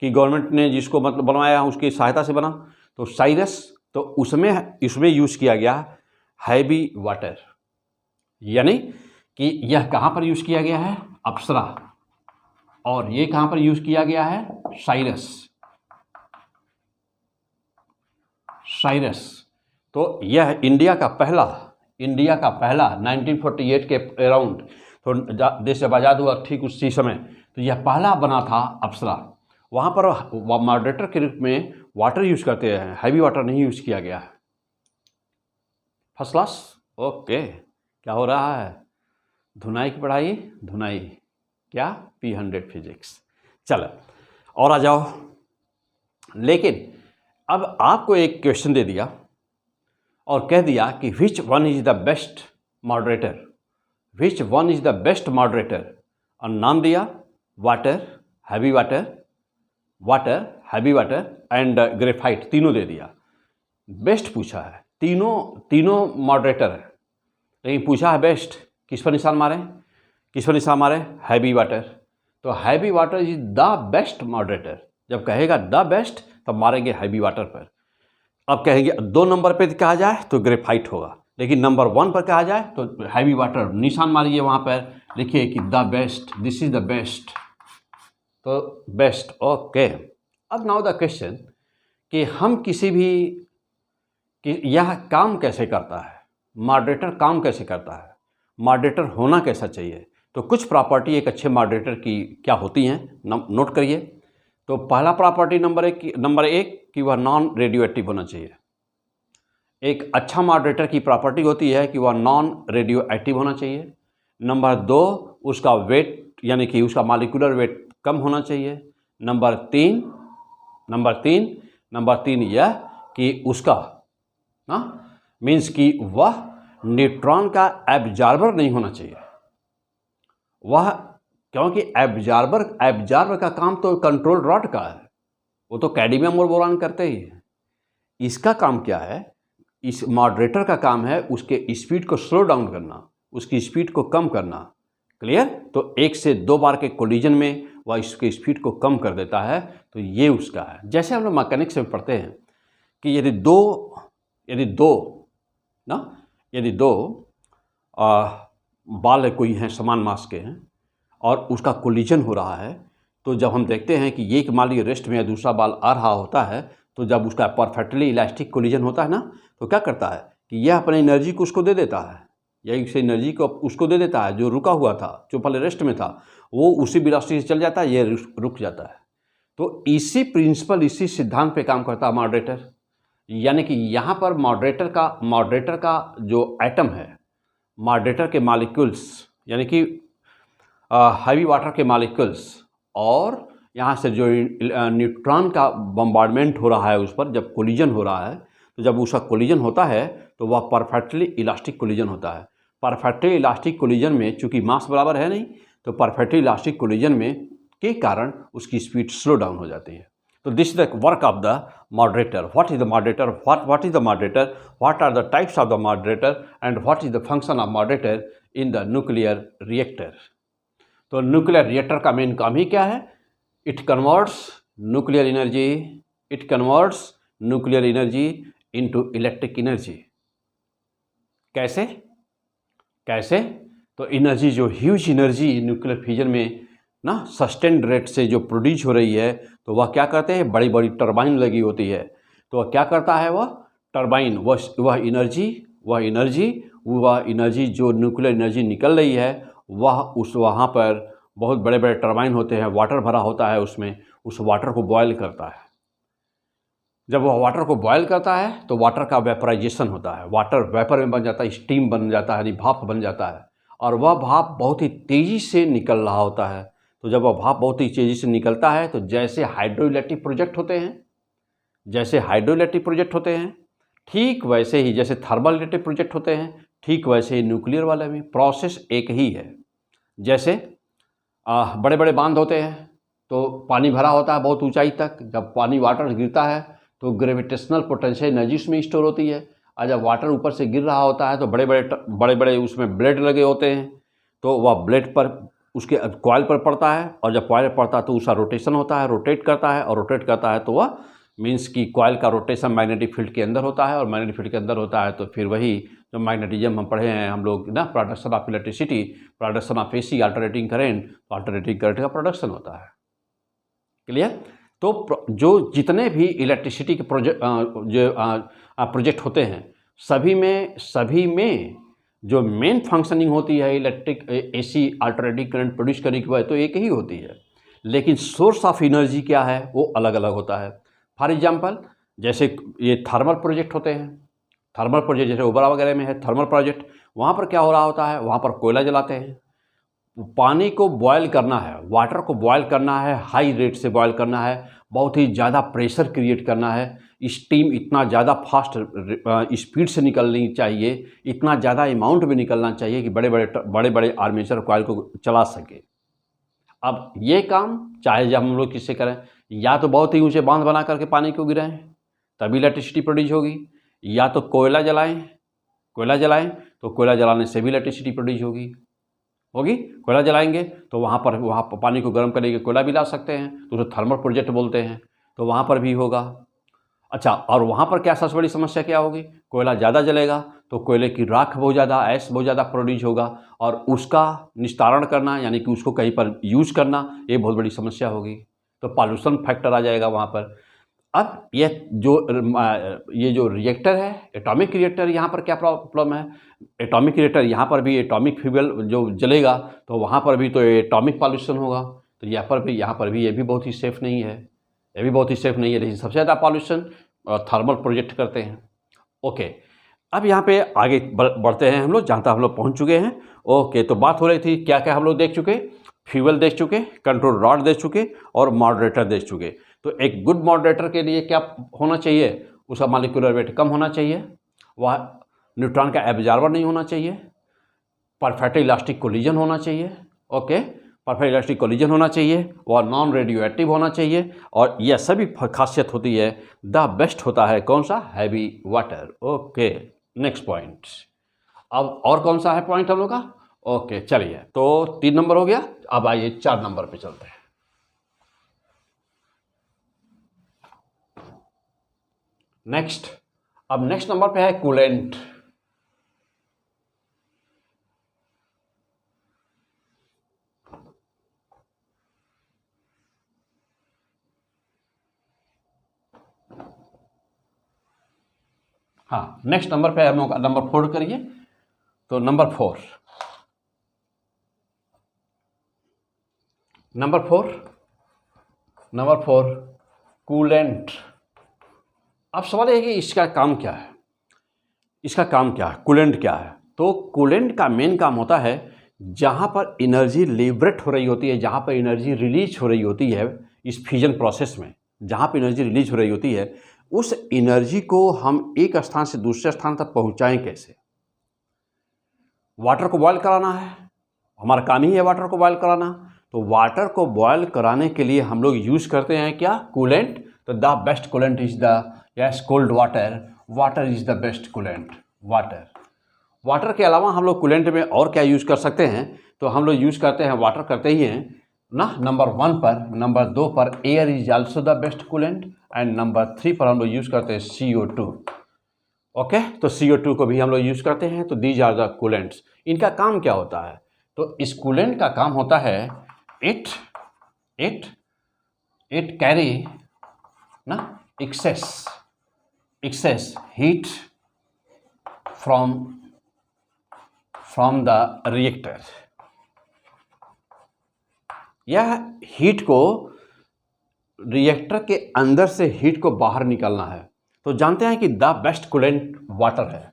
की गवर्नमेंट ने जिसको मतलब बनवाया, उसकी सहायता से बना, तो साइरस, तो उसमें यूज़ किया गया हैवी वाटर। यानी कि यह कहाँ पर यूज़ किया गया है? अप्सरा। और ये कहाँ पर यूज़ किया गया है? साइरस। साइरस। तो यह इंडिया का पहला 1948 के अराउंड, तो देश जब आज़ाद हुआ ठीक उसी समय, तो यह पहला बना था अप्सरा। वहाँ पर मॉडरेटर के रूप में वाटर यूज़ करते हैं, हैवी वाटर नहीं यूज़ किया गया है। First class. ओके, क्या हो रहा है? धुनाई की पढ़ाई, धुनाई क्या? P100 physics. चलो और आ जाओ। लेकिन अब आपको एक क्वेश्चन दे दिया और कह दिया कि which one is the best moderator, which one is the best moderator, और नाम दिया water, heavy water, water, heavy water and graphite, तीनों दे दिया। बेस्ट पूछा है, तीनों मॉडरेटर है, लेकिन पूछा है बेस्ट, किस पर निशान मारें? किस पर निशान मारें? Heavy water. तो heavy water is the best moderator. जब कहेगा द बेस्ट तब मारेंगे हैवी वाटर पर। अब कहेंगे 2 नंबर पे कहा जाए तो ग्रेफाइट होगा, लेकिन नंबर 1 पर कहा जाए तो हैवी वाटर। निशान मारिए वहाँ पर, लिखिए कि the best, this is the best, तो बेस्ट। ओके, अब नाउ द क्वेश्चन कि हम किसी भी कि यह काम कैसे करता है, मॉडरेटर काम कैसे करता है, मॉडरेटर होना कैसा चाहिए। तो कुछ प्रॉपर्टी एक अच्छे मॉडरेटर की क्या होती हैं, नोट करिए। तो पहला प्रॉपर्टी नंबर एक कि वह नॉन रेडियो एक्टिव होना चाहिए। एक अच्छा मॉडरेटर की प्रॉपर्टी होती है कि वह नॉन रेडियो एक्टिव होना चाहिए। नंबर 2, उसका वेट यानी कि उसका मॉलिक्यूलर वेट कम होना चाहिए। नंबर तीन यह कि उसका मीन्स कि वह न्यूट्रॉन का एब्जॉर्बर नहीं होना चाहिए। वह, क्योंकि एब्जॉर्बर का काम तो कंट्रोल रॉड का है, वो तो कैडमियम और बोरान करते ही है। इसका काम क्या है? इस मॉडरेटर का काम है उसके स्पीड को स्लो डाउन करना, उसकी स्पीड को कम करना। क्लियर? तो 1 से 2 बार के कोलिजन में वह इसके स्पीड को कम कर देता है। तो ये उसका है। जैसे हम लोग मैकेनिक्स में पढ़ते हैं कि यदि दो बाल है, कोई हैं समान मास के हैं और उसका कोलिजन हो रहा है, तो जब हम देखते हैं कि एक मान लीजिए रेस्ट में या दूसरा बाल आ रहा होता है, तो जब उसका परफेक्टली इलास्टिक कोलिजन होता है ना, तो क्या करता है कि यह अपनी एनर्जी को उसको दे देता है, या इस एनर्जी को उसको दे देता है। जो रुका हुआ था, जो पहले रेस्ट में था, वो उसी वेलोसिटी से चल जाता है, ये रुक जाता है। तो इसी प्रिंसिपल, इसी सिद्धांत पे काम करता है मॉडरेटर। यानी कि यहाँ पर मॉडरेटर का जो एटम है, मॉडरेटर के मॉलिक्यूल्स यानी कि हैवी वाटर के मॉलिक्यूल्स, और यहाँ से जो न्यूट्रॉन का बम्बार्डमेंट हो रहा है उस पर, जब कोलिजन हो रहा है, तो जब उसका कोलिजन होता है तो वह परफेक्टली इलास्टिक कोलिजन होता है। परफेक्टली इलास्टिक कोलिजन में चूंकि मास बराबर है नहीं, तो परफेक्टली इलास्टिक कोलिजन में के कारण उसकी स्पीड स्लो डाउन हो जाती है। तो this is the work of the moderator. What is the moderator, what is the moderator, what are the types of the moderator and what is the function of moderator in the nuclear reactor. तो nuclear reactor का main काम ही क्या है? It converts nuclear energy into electric energy. कैसे? तो energy, जो huge energy nuclear fusion में ना सस्टेन्ड रेट से जो प्रोड्यूस हो रही है, तो वह क्या करते हैं, बड़ी बड़ी टरबाइन लगी होती है, तो वह क्या करता है, वह टरबाइन वह एनर्जी जो न्यूक्लियर एनर्जी निकल रही है, वहाँ पर बहुत बड़े बड़े टरबाइन होते हैं, वाटर भरा होता है उसमें, उस वाटर को बॉयल करता है। जब वह वाटर को बॉयल करता है तो वाटर का वेपराइजेशन होता है, वाटर वेपर में बन जाता है, स्टीम बन जाता है, यानी भाप बन जाता है, और वह भाप बहुत ही तेज़ी से निकल रहा होता है। तो जब वह भाप बहुत ही तेज़ी से निकलता है, तो जैसे हाइड्रो इलेक्ट्रिक प्रोजेक्ट होते हैं, ठीक वैसे ही जैसे थर्मल इलेक्ट्रिक प्रोजेक्ट होते हैं, ठीक वैसे ही न्यूक्लियर वाले में प्रोसेस एक ही है। जैसे बड़े बड़े बांध होते हैं, तो पानी भरा होता है बहुत ऊंचाई तक, जब पानी वाटर गिरता है तो ग्रेविटेशनल पोटेंशियल एनर्जी उसमें स्टोर होती है, और जब वाटर ऊपर से गिर रहा होता है तो बड़े बड़े उसमें ब्लेड लगे होते हैं, तो वह ब्लेड पर उसके कॉइल पर पड़ता है, और जब कॉइल पर पड़ता है तो उसका रोटेशन होता है, रोटेट करता है, तो वह मीन्स कि कॉइल का रोटेशन मैग्नेटिक फील्ड के अंदर होता है, और मैग्नेटिक फील्ड के अंदर होता है तो फिर वही जो मैग्नेटिज्म हम पढ़े हैं हम लोग ना, production of electricity, production of AC, alternating current का प्रोडक्शन होता है। क्लियर? तो जो जितने भी इलेक्ट्रिसिटी के प्रोजेक्ट होते हैं, सभी में जो मेन फंक्शनिंग होती है electric AC alternating current produce करने की वजह तो एक ही होती है, लेकिन सोर्स ऑफ एनर्जी क्या है वो अलग अलग होता है। फॉर एग्जांपल जैसे ये थर्मल प्रोजेक्ट होते हैं, थर्मल प्रोजेक्ट जैसे ओबरा वगैरह में है थर्मल प्रोजेक्ट, वहाँ पर क्या हो रहा होता है, वहाँ पर कोयला जलाते हैं। पानी को बॉयल करना है, वाटर को बॉयल करना है, हाई रेट से बॉयल करना है, बहुत ही ज़्यादा प्रेशर क्रिएट करना है, स्टीम इतना ज़्यादा फास्ट स्पीड से निकलनी चाहिए, इतना ज़्यादा अमाउंट में निकलना चाहिए कि बड़े बड़े आर्मेचर कॉइल को चला सके। अब ये काम चाहे जब हम लोग किससे करें, या तो बहुत ही ऊंचे बांध बना करके पानी को गिराएं तभी इलेक्ट्रिसिटी प्रोड्यूस होगी, या तो कोयला जलाएं तो कोयला जलाने से भी इलेक्ट्रिसिटी प्रोड्यूस होगी। कोयला जलाएंगे तो वहाँ पर पानी को गर्म करने के कोयला भी ला सकते हैं, तो उसे थर्मल प्रोजेक्ट बोलते हैं, तो वहाँ पर भी होगा। अच्छा, और वहाँ पर क्या सबसे बड़ी समस्या क्या होगी, कोयला ज़्यादा जलेगा तो कोयले की राख बहुत ज़्यादा, ऐश बहुत ज़्यादा प्रोड्यूस होगा, और उसका निस्तारण करना यानी कि उसको कहीं पर यूज़ करना ये बहुत बड़ी समस्या होगी, तो पॉल्यूशन फैक्टर आ जाएगा वहाँ पर। अब ये जो रिएक्टर है, एटॉमिक रिएक्टर, यहाँ पर क्या प्रॉब्लम है, एटॉमिक रिएक्टर यहाँ पर भी एटॉमिक फ्यूल जो जलेगा तो वहाँ पर भी तो एटॉमिक पॉल्यूशन होगा, तो यहाँ पर भी ये भी बहुत ही सेफ़ नहीं है, लेकिन सबसे ज़्यादा पॉल्यूशन थर्मल प्रोजेक्ट करते हैं। ओके, अब यहाँ पे आगे बढ़ते हैं हम लोग, जहाँ तक हम लोग पहुँच चुके हैं। ओके, तो बात हो रही थी क्या क्या हम लोग देख चुके, फ्यूल देख चुके, कंट्रोल रॉड देख चुके और मॉडरेटर देख चुके। तो एक गुड मॉडरेटर के लिए क्या होना चाहिए, उसका मॉलिक्यूलर वेट कम होना चाहिए, वह न्यूट्रॉन का एब्जॉर्बर नहीं होना चाहिए, परफेक्ट इलास्टिक कोलिजन होना चाहिए। ओके, परफेक्ट इलास्टिक कोलिजन होना चाहिए, वह नॉन रेडियो एक्टिव होना चाहिए, और यह सभी खासियत होती है। द बेस्ट होता है कौन सा, heavy water. Okay, next point. अब और कौन सा है पॉइंट हम लोग का, ओके चलिए, तो 3 नंबर हो गया, अब आइए 4 नंबर पे चलते हैं। अब नेक्स्ट नंबर पे है कूलेंट। हाँ, नेक्स्ट नंबर पे हम लोग नंबर 4 करिए, तो नंबर 4 कूलेंट। अब सवाल है कि इसका काम क्या है, कूलेंट क्या है। तो कूलेंट का मेन काम होता है जहाँ पर एनर्जी लिबरेट हो रही होती है, जहाँ पर एनर्जी रिलीज हो रही होती है इस फ्यूजन प्रोसेस में, जहाँ पर एनर्जी रिलीज हो रही होती है, उस एनर्जी को हम एक स्थान से दूसरे स्थान तक पहुँचाएं कैसे। वाटर को बॉयल कराना है, हमारा काम ही है वाटर को बॉयल कराना, तो वाटर को बॉयल कराने के लिए हम लोग यूज़ करते हैं क्या, कूलेंट। तो the best coolant is the cold water is the best coolant. Water के अलावा हम लोग कूलेंट में और क्या यूज़ कर सकते हैं, तो हम लोग यूज़ करते हैं, वाटर करते ही हैं ना, नंबर 1 पर, नंबर 2 पर air is also the best coolant, and number 3 पर हम लोग यूज़ करते हैं CO2। ओके, तो CO2 को भी हम लोग यूज़ करते हैं। तो दीज आर द कूलेंट्स। इनका काम क्या होता है, तो इस कूलेंट का काम होता है इट कैरी ना access heat from the reactor. यह हीट को रिएक्टर के अंदर से हीट को बाहर निकालना है। तो जानते हैं कि द बेस्ट कूलेंट वाटर है,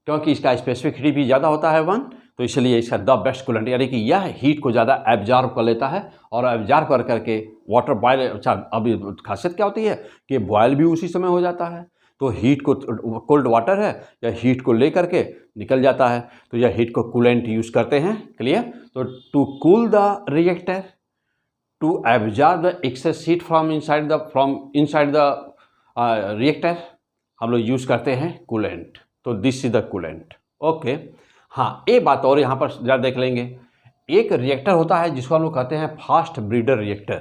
क्योंकि इसका स्पेसिफिक हीट भी ज़्यादा होता है 1, तो इसलिए इसका द बेस्ट कूलेंट, यानी कि यह हीट को ज़्यादा एब्जॉर्ब कर लेता है, और एब्जॉर्ब कर करके वाटर बॉयल, अच्छा अभी खासियत क्या होती है कि बॉयल भी उसी समय हो जाता है, तो हीट को, कोल्ड वाटर है या हीट को ले करके निकल जाता है, तो यह हीट को कूलेंट यूज़ करते हैं। क्लियर। तो to cool the reactor, to absorb the excess heat from inside the reactor, हम लोग यूज़ करते हैं कूलेंट। तो this is the coolant. Okay, हाँ एक बात और यहाँ पर ज़रा देख लेंगे, एक रिएक्टर होता है जिसको हम लोग कहते हैं फास्ट ब्रीडर रिएक्टर।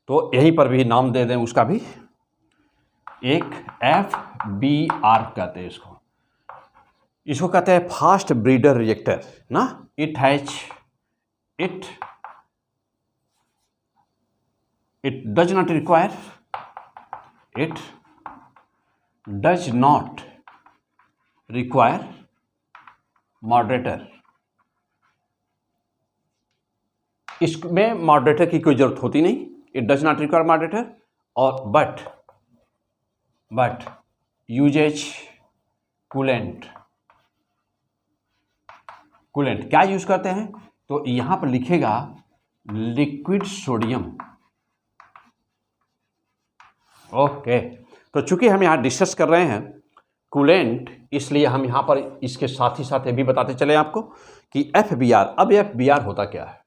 तो यहीं पर भी नाम दे दें उसका भी, एक FBR कहते हैं इसको कहते हैं फास्ट ब्रीडर रिएक्टर ना। It does not require, it does not require moderator. इसमें मॉडरेटर की कोई जरूरत होती नहीं, it does not require moderator. और बट यूजेज कूलेंट, कूलेंट क्या यूज करते हैं, तो यहां पर लिखेगा लिक्विड सोडियम। ओके, तो चूंकि हम यहां डिस्कस कर रहे हैं कूलेंट, इसलिए हम यहां पर इसके साथ ही साथ ये भी बताते चले आपको कि FBR। अब FBR होता क्या है,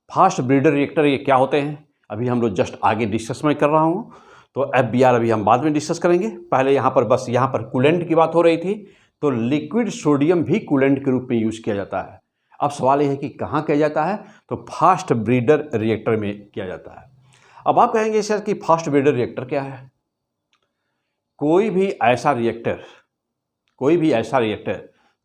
फास्ट ब्रीडर रिएक्टर ये क्या होते हैं, अभी हम लोग जस्ट आगे डिस्कस में कर रहा हूँ। तो FBR अभी हम बाद में डिस्कस करेंगे, पहले यहाँ पर बस यहाँ पर कूलेंट की बात हो रही थी। तो लिक्विड सोडियम भी कूलेंट के रूप में यूज़ किया जाता है। अब सवाल यह है कि कहाँ किया जाता है, तो फास्ट ब्रीडर रिएक्टर में किया जाता है। अब आप कहेंगे सर कि फास्ट ब्रीडर रिएक्टर क्या है। कोई भी ऐसा रिएक्टर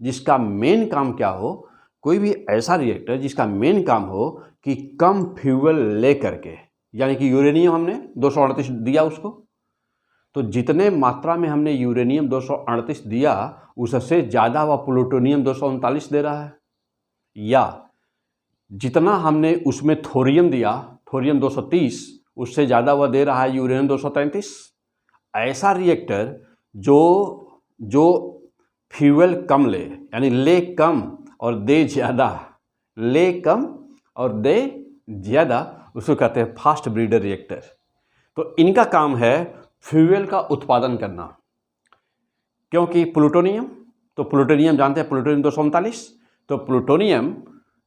जिसका मेन काम क्या हो, कोई भी ऐसा रिएक्टर जिसका मेन काम हो कि कम फ्यूल ले करके, यानी कि यूरेनियम हमने 238 दिया उसको, तो जितने मात्रा में हमने यूरेनियम 238 दिया उससे ज़्यादा वह प्लूटोनियम 239 दे रहा है, या जितना हमने उसमें थोरियम दिया, थोरियम 230, उससे ज़्यादा वह दे रहा है यूरेनियम 233। ऐसा रिएक्टर जो फ्यूल कम ले, यानी ले कम और दे ज़्यादा, ले कम और दे ज़्यादा, उसको कहते हैं फास्ट ब्रीडर रिएक्टर। तो इनका काम है फ्यूल का उत्पादन करना, क्योंकि प्लूटोनियम, तो प्लूटोनियम जानते हैं प्लूटोनियम 239, तो प्लूटोनियम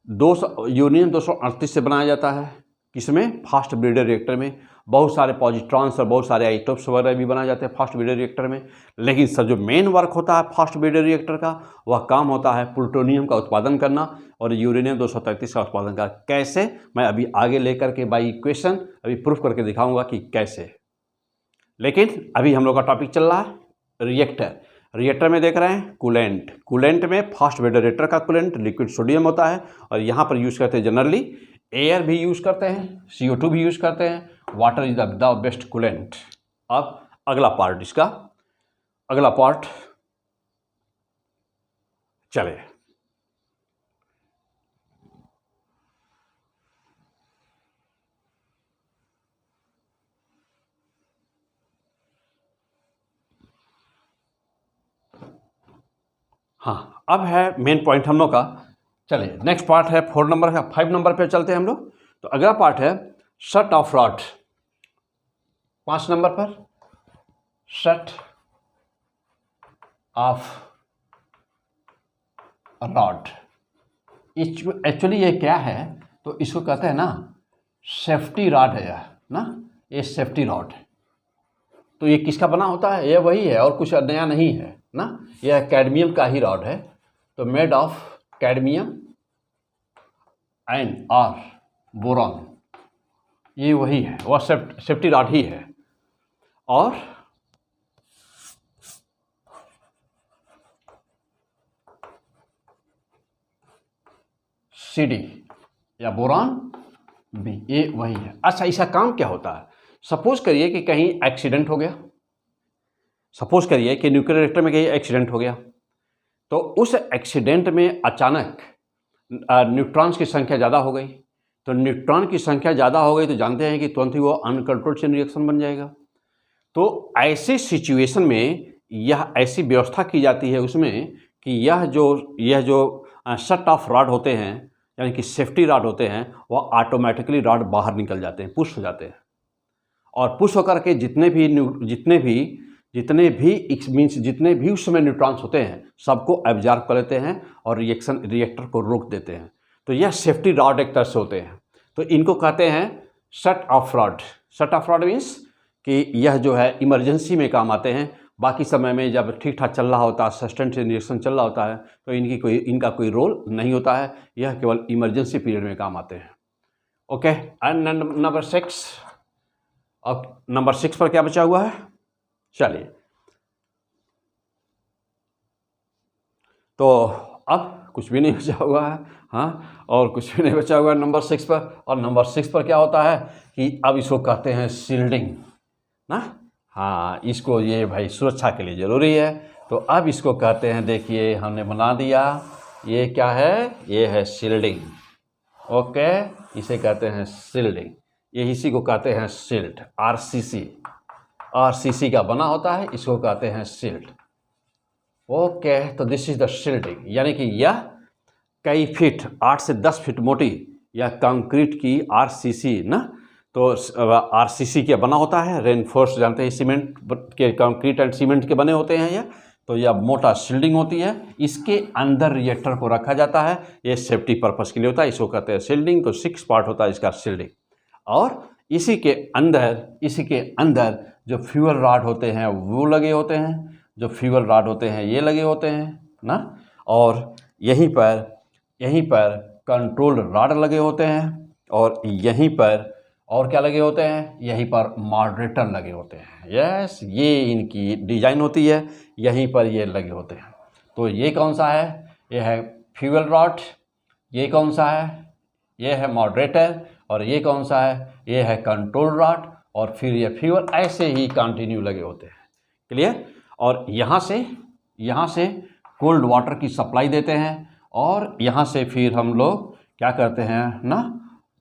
यूरेनियम 238 से बनाया जाता है। किसमें, फास्ट ब्रीडर रिएक्टर में। बहुत सारे पॉजिट्रॉन्स और बहुत सारे आइसोटोप्स वगैरह भी बनाए जाते हैं फास्ट ब्रीडर रिएक्टर में। लेकिन सर जो मेन वर्क होता है फास्ट ब्रीडर रिएक्टर का, वह काम होता है प्लूटोनियम का उत्पादन करना और यूरेनियम 233 का उत्पादन करना। कैसे, मैं अभी आगे लेकर के बाई इक्वेशन अभी प्रूफ करके दिखाऊंगा कि कैसे। लेकिन अभी हम लोग का टॉपिक चल रहा है रिएक्टर। रिएक्टर में देख रहे हैं कूलेंट, कूलेंट में फास्ट ब्रीडर रिएक्टर का कूलेंट लिक्विड सोडियम होता है, और यहाँ पर यूज़ करते हैं जनरली एयर भी यूज़ करते हैं, CO2 भी यूज़ करते हैं, water is the best coolant. अब अगला पार्ट, इसका अगला पार्ट चले। हाँ, अब है मेन पॉइंट हम लोग का। चलिए नेक्स्ट पार्ट है 4 नंबर है, 5 नंबर पे चलते हैं हम लोग। तो अगला पार्ट है शट ऑफ रॉड। 5 नंबर पर शट ऑफ रॉड। एक्चुअली ये क्या है, तो इसको कहते हैं ना सेफ्टी रॉड है यह ना, ये सेफ्टी रॉड। तो ये किसका बना होता है, ये वही है और कुछ नया नहीं है ना, यह कैडमियम का ही रॉड है। तो मेड ऑफ कैडमियम एंड और बोरॉन, ये वही है, वह सेफ्टी रॉड ही है। और CD या बोरॉन B, ये वही है। अच्छा, इसका काम क्या होता है, सपोज करिए कि कहीं एक्सीडेंट हो गया, सपोज करिए कि न्यूक्लियर रिएक्टर में कहीं एक्सीडेंट हो गया, तो उस एक्सीडेंट में अचानक न्यूट्रॉन्स की संख्या ज़्यादा हो गई। तो न्यूट्रॉन की संख्या ज़्यादा हो गई तो जानते हैं कि तुरंत ही वो अनकंट्रोल्ड चेन रिएक्शन बन जाएगा। तो ऐसे सिचुएशन में यह ऐसी व्यवस्था की जाती है उसमें कि यह जो शट ऑफ रॉड होते हैं, यानी कि सेफ्टी रॉड होते हैं, वह ऑटोमेटिकली रॉड बाहर निकल जाते हैं, पुश हो जाते हैं, और पुश होकर के जितने भी उस समय न्यूट्रॉन्स होते हैं सबको एब्जॉर्ब कर लेते हैं और रिएक्टर को रोक देते हैं। तो यह सेफ्टी रॉड एक तरह से होते हैं। तो इनको कहते हैं shut off rod. Shut off rod means कि यह जो है इमरजेंसी में काम आते हैं, बाकी समय में जब ठीक ठाक चल रहा होता है, सस्टेंट रिएक्शन चल रहा होता है, तो इनका कोई रोल नहीं होता है, यह केवल इमरजेंसी पीरियड में काम आते हैं। Okay, and number 6। अब नंबर 6 पर क्या बचा हुआ है, चलिए। तो अब कुछ भी नहीं बचा हुआ है, हाँ, और कुछ भी नहीं बचा हुआ है नंबर 6 पर। और नंबर 6 पर क्या होता है कि अब इसको कहते हैं शील्डिंग ना, हाँ, इसको ये भाई सुरक्षा के लिए ज़रूरी है। तो अब इसको कहते हैं, देखिए हमने बना दिया, ये क्या है, ये है शील्डिंग। ओके, इसे कहते हैं शील्डिंग, ये इसी को कहते हैं शील्ड। आरसीसी का बना होता है, इसको कहते हैं शील्ड। ओके, तो दिस इज द शील्डिंग, यानी कि यह कई फीट 8 से 10 फीट मोटी या कंक्रीट की आरसीसी ना, तो आरसीसी के बना होता है, रेनफोर्स जानते हैं, सीमेंट के, कंक्रीट एंड सीमेंट के बने होते हैं ये। तो यह मोटा शील्डिंग होती है, इसके अंदर रिएक्टर को रखा जाता है, ये सेफ्टी पर्पस के लिए होता है, इसको कहते हैं शील्डिंग। तो 6 पार्ट होता है इसका शील्डिंग। और इसी के अंदर जो फ्यूल रॉड होते हैं वो लगे होते हैं, जो फ्यूल रॉड होते हैं ये लगे होते हैं ना, और यहीं पर कंट्रोल रॉड लगे होते हैं, और यहीं पर और क्या लगे होते हैं, यहीं पर मॉडरेटर लगे होते हैं। यस, ये इनकी डिजाइन होती है, यहीं पर ये लगे होते हैं। तो ये कौन सा है, ये है फ्यूल रॉड, ये कौन सा है, ये है मॉडरेटर, और ये कौन सा है, ये है कंट्रोल रॉड, और फिर ये फ्यूल, ऐसे ही कंटिन्यू लगे होते हैं। क्लियर। और यहाँ से कोल्ड वाटर की सप्लाई देते हैं, और यहाँ से फिर हम लोग क्या करते हैं ना,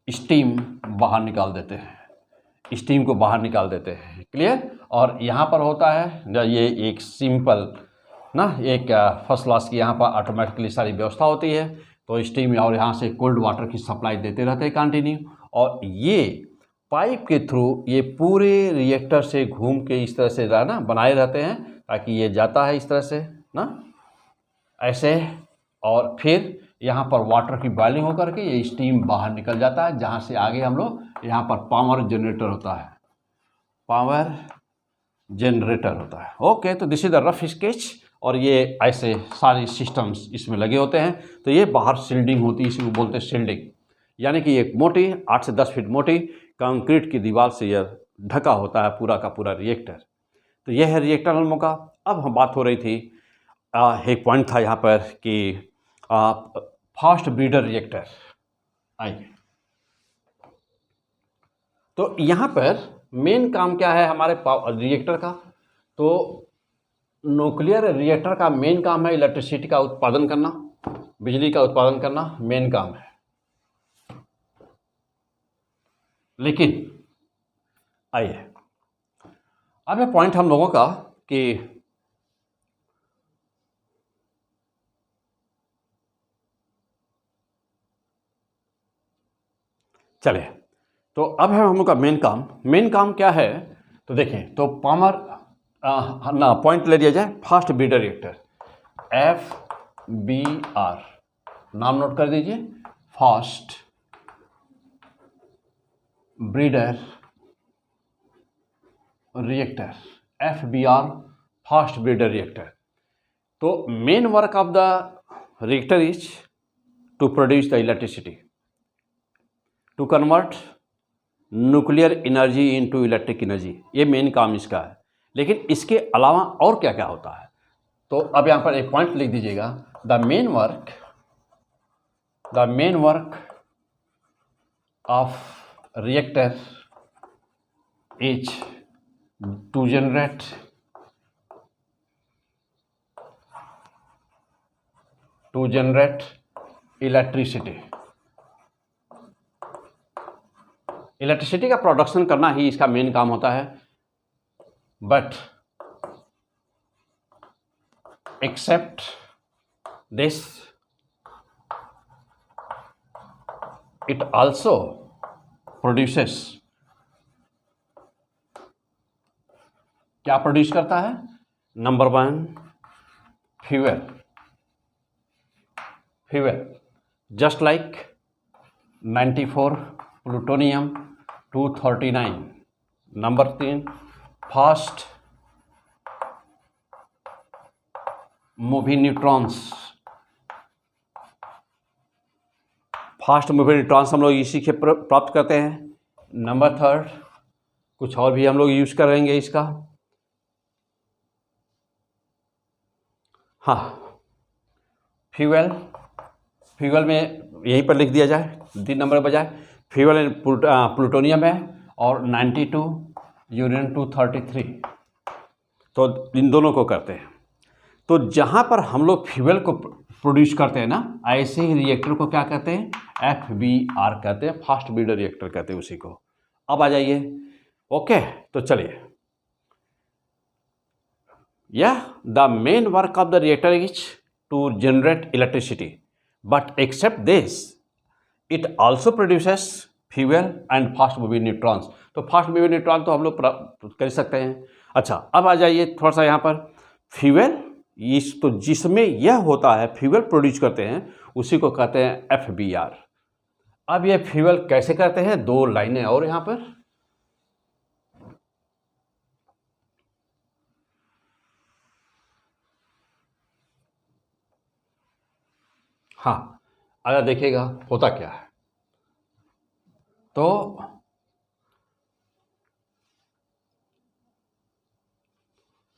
स्टीम बाहर निकाल देते हैं, स्टीम को बाहर निकाल देते हैं। क्लियर। और यहाँ पर होता है ये एक सिंपल ना, एक फर्स्ट क्लास की यहाँ पर ऑटोमेटिकली सारी व्यवस्था होती है। तो स्टीम और यहाँ से कोल्ड वाटर की सप्लाई देते रहते हैं कंटिन्यू, और ये पाइप के थ्रू ये पूरे रिएक्टर से घूम के इस तरह से ना बनाए रहते हैं, ताकि ये जाता है इस तरह से ना, ऐसे, और फिर यहाँ पर वाटर की बॉइलिंग होकर के ये स्टीम बाहर निकल जाता है, जहाँ से आगे हम लोग यहाँ पर पावर जनरेटर होता है, पावर जनरेटर होता है। ओके, तो this is the rough sketch, और ये ऐसे सारे सिस्टम्स इसमें लगे होते हैं। तो ये बाहर शील्डिंग होती है, इसी को बोलते हैं शील्डिंग, यानी कि एक मोटी 8 से 10 फीट मोटी कंक्रीट की दीवार से यह ढका होता है पूरा का पूरा रिएक्टर। तो यह है रिएक्टर नामों का। अब हम बात हो रही थी, एक पॉइंट था यहाँ पर कि फास्ट ब्रीडर रिएक्टर। आइए, तो यहाँ पर मेन काम क्या है हमारे रिएक्टर का, तो न्यूक्लियर रिएक्टर का मेन काम है इलेक्ट्रिसिटी का उत्पादन करना, बिजली का उत्पादन करना मेन काम है। लेकिन आइए, अब ये पॉइंट हम लोगों का कि चलिए, तो अब है हम लोग का मेन काम क्या है। तो देखें, तो पावर ना पॉइंट ले लिया जाए, फास्ट ब्रीडर रिएक्टर, FBR, नाम नोट कर दीजिए, fast breeder reactor, FBR, fast breeder reactor. तो main work of the reactor is to produce the electricity, to convert nuclear energy into electric energy, ये main काम इसका है। लेकिन इसके अलावा और क्या क्या होता है, तो अब यहाँ पर एक पॉइंट लिख दीजिएगा, the main work of reactor is to generate electricity. Electricity का प्रोडक्शन करना ही इसका मेन काम होता है। But except this, it also produces, क्या प्रोड्यूस करता है, number 1 fuel, just like 94 plutonium 239, number 3 fast moving neutrons, fast moving neutrons हम लोग इसी से प्राप्त करते हैं। नंबर 3 कुछ और भी हम लोग यूज करेंगे इसका, हाँ, फ्यूल फ्यूल में यहीं पर लिख दिया जाए 3 नंबर के बजाय, फ्यूल इन प्लूटोनियम है और 92 यूरेनियम 233, तो इन दोनों को करते हैं। तो जहाँ पर हम लोग फ्यूल को प्रोड्यूस करते हैं ना, ऐसे ही रिएक्टर को क्या कहते हैं, FBR कहते हैं, फास्ट ब्रीडर रिएक्टर कहते हैं उसी को। अब आ जाइए, ओके, तो चलिए, the main work of the reactor is to generate electricity, but except this it also produces fuel and fast moving neutrons. तो फास्ट मूविंग न्यूट्रॉन तो हम लोग कर सकते हैं। अच्छा, अब आ जाइए थोड़ा सा यहाँ पर, फ्यूल इस तो जिसमें यह होता है फ्यूल प्रोड्यूस करते हैं उसी को कहते हैं FBR। अब ये फ्यूल कैसे करते हैं, 2 लाइनें और यहाँ पर, हाँ, अगर देखिएगा होता क्या है, तो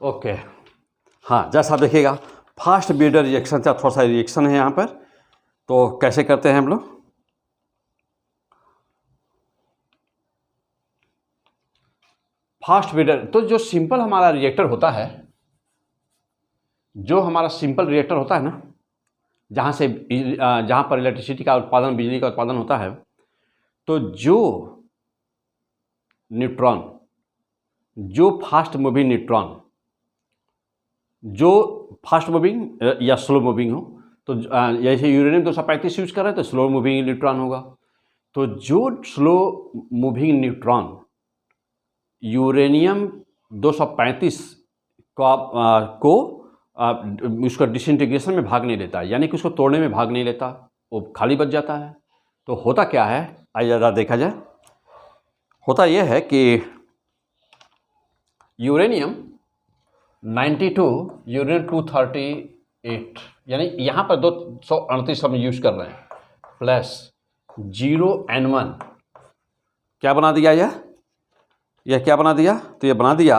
ओके, हाँ, जैसा देखिएगा फास्ट ब्रीडर रिएक्शन का थोड़ा सा रिएक्शन है यहाँ पर, तो कैसे करते हैं हम लोग, फास्ट ब्रीडर। तो जो सिंपल हमारा रिएक्टर होता है, जो हमारा सिंपल रिएक्टर होता है ना, जहाँ पर इलेक्ट्रिसिटी का उत्पादन, बिजली का उत्पादन होता है, तो जो न्यूट्रॉन, जो फास्ट मूविंग न्यूट्रॉन, जो फास्ट मूविंग या स्लो मूविंग हो, तो जैसे यूरेनियम 235 यूज कर रहे हैं तो स्लो मूविंग न्यूट्रॉन होगा। तो जो स्लो मूविंग न्यूट्रॉन यूरेनियम 235 को उसका डिसइंटीग्रेशन में भाग नहीं लेता, यानी कि उसको तोड़ने में भाग नहीं लेता, वो खाली बच जाता है। तो होता क्या है, आइए ज़रा देखा जाए। होता यह है कि यूरेनियम 92 यूरेनियम 238, यानी यहाँ पर 238 हम यूज कर रहे हैं, प्लस 0N1 क्या बना दिया, यह क्या बना दिया, तो यह बना दिया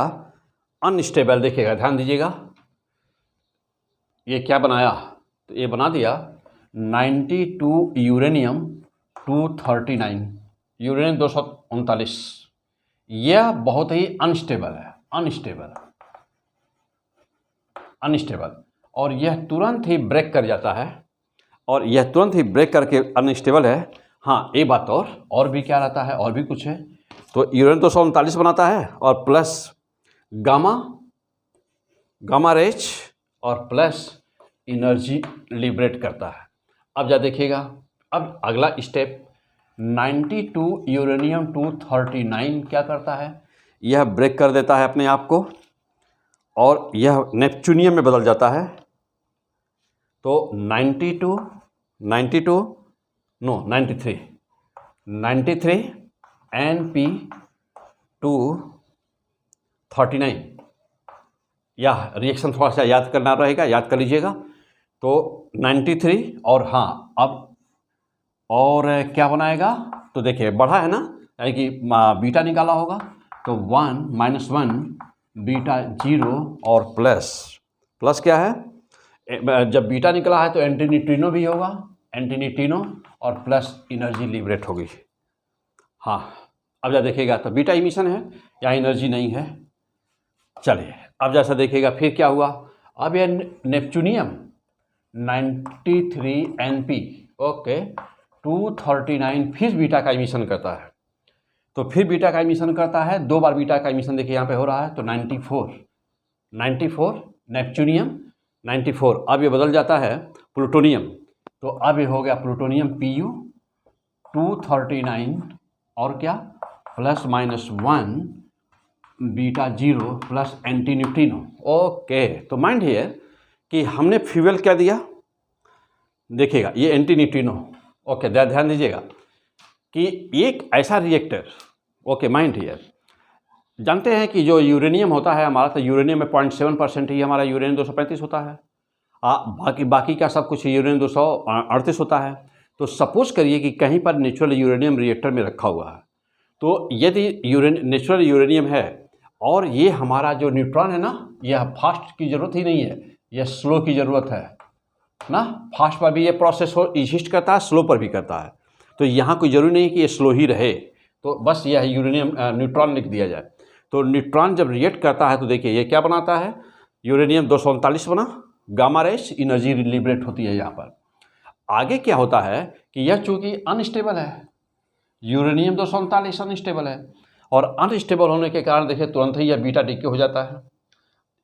अनस्टेबल। देखिएगा, ध्यान दीजिएगा, ये क्या बनाया, तो ये बना दिया 92 यूरेनियम 239, यूरेनियम 239। यह बहुत ही अनस्टेबल है, अनस्टेबल, और यह तुरंत ही ब्रेक कर जाता है, और यह तुरंत ही ब्रेक करके अनस्टेबल है। हाँ, एक बात और भी क्या रहता है, और भी कुछ है, तो यूरेनियम 239 बनाता है और प्लस गामा रेज और प्लस एनर्जी लिबरेट करता है। अब जा देखिएगा, अब अगला स्टेप 92 यूरेनियम 239 क्या करता है, यह ब्रेक कर देता है अपने आप को और यह नेपच्यूनियम में बदल जाता है। तो 93 NP239, यह रिएक्शन थोड़ा सा याद करना रहेगा, याद कर लीजिएगा। तो 93 और हाँ, अब और क्या बनाएगा, तो देखिए बढ़ा है ना, यानी कि बीटा निकाला होगा, तो 1 - 1 बीटा 0 और प्लस क्या है, जब बीटा निकला है तो एंटी न्यूट्रिनो भी होगा, एंटी न्यूट्रिनो और प्लस एनर्जी लिबरेट होगी। हाँ, अब जब देखिएगा तो बीटा इमिशन है, या एनर्जी नहीं है। चलिए, अब जैसा देखिएगा फिर क्या हुआ, अब यह नेपच्यूनियम 93 NP, ओके, 239 फिर बीटा का इमिशन करता है। तो फिर बीटा का इमिशन करता है, 2 बार बीटा का इमिशन देखिए यहाँ पे हो रहा है, तो 94 नेपच्यूनियम 94, अब ये बदल जाता है प्लूटोनियम, तो अब ये हो गया प्लूटोनियम Pu 239 और क्या plus -1 beta 0 plus anti neutrino. Okay, तो माइंड हियर कि हमने फ्यूल क्या दिया, देखिएगा ये एंटी न्यूट्रिनो। ओके, ध्यान दीजिएगा कि एक ऐसा रिएक्टर, ओके, माइंड हियर, जानते हैं कि जो यूरेनियम होता है हमारा, तो यूरेनियम में 0.7% ही हमारा यूरेनियम 235 होता है, बाकी का सब कुछ यूरेनियम 238 होता है। तो सपोज करिए कि कहीं पर नेचुरल यूरेनियम रिएक्टर में रखा हुआ है, तो यदि नेचुरल यूरेनियम है और ये हमारा जो न्यूट्रॉन है ना, यह फास्ट की ज़रूरत ही नहीं है, यह स्लो की ज़रूरत है। ना, फास्ट पर भी ये प्रोसेस हो एग्जिस्ट करता है, स्लो पर भी करता है। तो यहाँ कोई ज़रूरी नहीं कि ये स्लो ही रहे, तो बस यह यूरेनियम न्यूट्रॉन लिख दिया जाए। तो न्यूट्रॉन जब रिएक्ट करता है तो देखिए ये क्या बनाता है, यूरेनियम 239 बना, गामा रेस एनर्जी लिबरेट होती है यहाँ पर। आगे क्या होता है कि यह चूँकि अनस्टेबल है, यूरेनियम 239 अनस्टेबल है, और अनस्टेबल होने के कारण देखिए तुरंत ही यह बीटा डीके हो जाता है,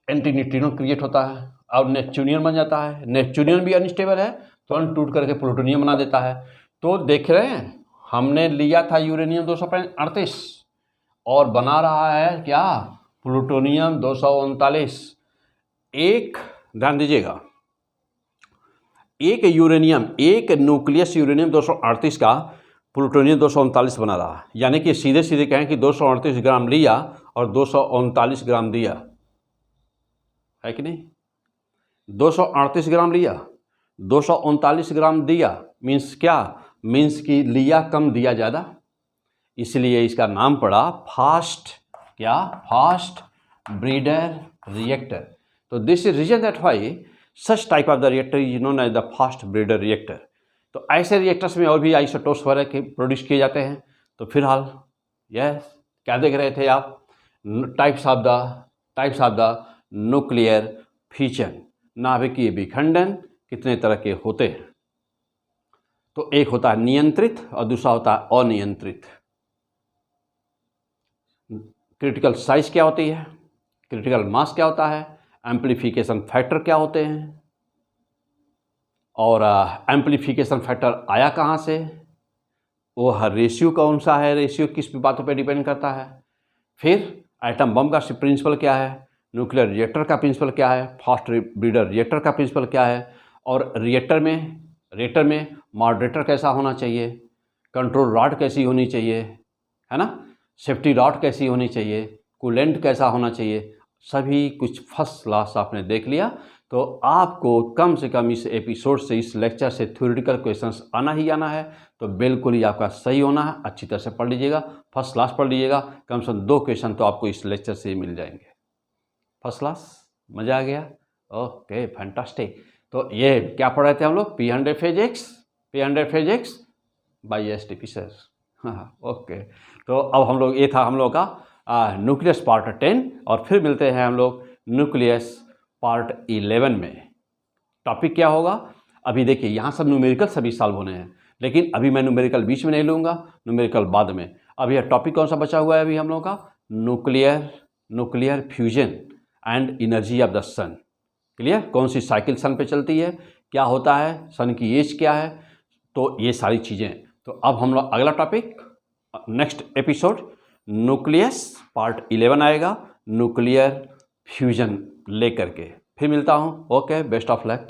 एंटी न्यूट्रिनो क्रिएट होता है और नेपच्यूनियम बन जाता है। नेपच्यूनियम भी अनस्टेबल है, तुरंत टूट करके प्लूटोनियम बना देता है। तो देख रहे हैं, हमने लिया था यूरेनियम 238 और बना रहा है क्या, प्लूटोनियम 239। एक ध्यान दीजिएगा, एक यूरेनियम, एक न्यूक्लियस यूरेनियम 238 का प्लूटोनियम 239 बना रहा है। यानी कि सीधे सीधे कहें कि 238 ग्राम लिया और 239 ग्राम दिया, है कि नहीं। 238 ग्राम लिया, 239 ग्राम दिया, मीन्स क्या, मीन्स कि लिया कम दिया ज़्यादा, इसलिए इसका नाम पड़ा फास्ट, क्या, फास्ट ब्रीडर रिएक्टर। तो this is reason that why such type of the reactor is known as the fast breeder reactor. तो ऐसे रिएक्टर्स में और भी आइसोटोप्स वगैरह के प्रोड्यूस किए जाते हैं। तो फिलहाल यस, क्या देख रहे थे आप, types of the nuclear fission, नाभिकीय विखंडन कितने तरह के होते हैं। तो एक होता है नियंत्रित और दूसरा होता है अनियंत्रित। क्रिटिकल साइज क्या होती है, क्रिटिकल मास क्या होता है, एम्प्लीफिकेशन फैक्टर क्या होते हैं, और एम्प्लीफिकेशन फैक्टर आया कहाँ से, वो हर रेशियो कौन सा है, रेशियो किस बातों पे डिपेंड करता है। फिर एटम बम का प्रिंसिपल क्या है, न्यूक्लियर रिएक्टर का प्रिंसिपल क्या है, फास्ट ब्रीडर रिएक्टर का प्रिंसिपल क्या है, और रिएक्टर में मॉडरेटर कैसा होना चाहिए, कंट्रोल रॉड कैसी होनी चाहिए, है ना, सेफ्टी रॉड कैसी होनी चाहिए, कूलेंट कैसा होना चाहिए, सभी कुछ फर्स्ट क्लास आपने देख लिया। तो आपको कम से कम इस एपिसोड से, इस लेक्चर से थ्योरेटिकल क्वेश्चंस आना ही आना है। तो बिल्कुल ही आपका सही होना है, अच्छी तरह से पढ़ लीजिएगा, फर्स्ट क्लास पढ़ लीजिएगा, कम से कम 2 क्वेश्चन तो आपको इस लेक्चर से ही मिल जाएंगे। फर्स्ट क्लास, मज़ा आ गया, ओके फैंटास्टिक। तो ये क्या पढ़ रहे थे हम लोग, P100 phase x by STP sir, हाँ ओके। तो अब हम लोग, ये था हम लोग का न्यूक्लियस पार्ट 10, और फिर मिलते हैं हम लोग न्यूक्लियस पार्ट 11 में। टॉपिक क्या होगा, अभी देखिए यहाँ सब न्यूमेरिकल सभी सॉल्व होने हैं, लेकिन अभी मैं न्यूमेरिकल बीच में नहीं लूँगा, न्यूमेरिकल बाद में। अभी यह टॉपिक कौन सा बचा हुआ है अभी हम लोग का, nuclear fusion and energy of the sun. Clear, कौन सी साइकिल सन पे चलती है, क्या होता है, सन की एज क्या है, तो ये सारी चीज़ें। तो अब हम लोग अगला topic next episode nucleus part 11 आएगा, न्यूक्लियर फ्यूजन लेकर के। फिर मिलता हूँ, ओके, बेस्ट ऑफ लक।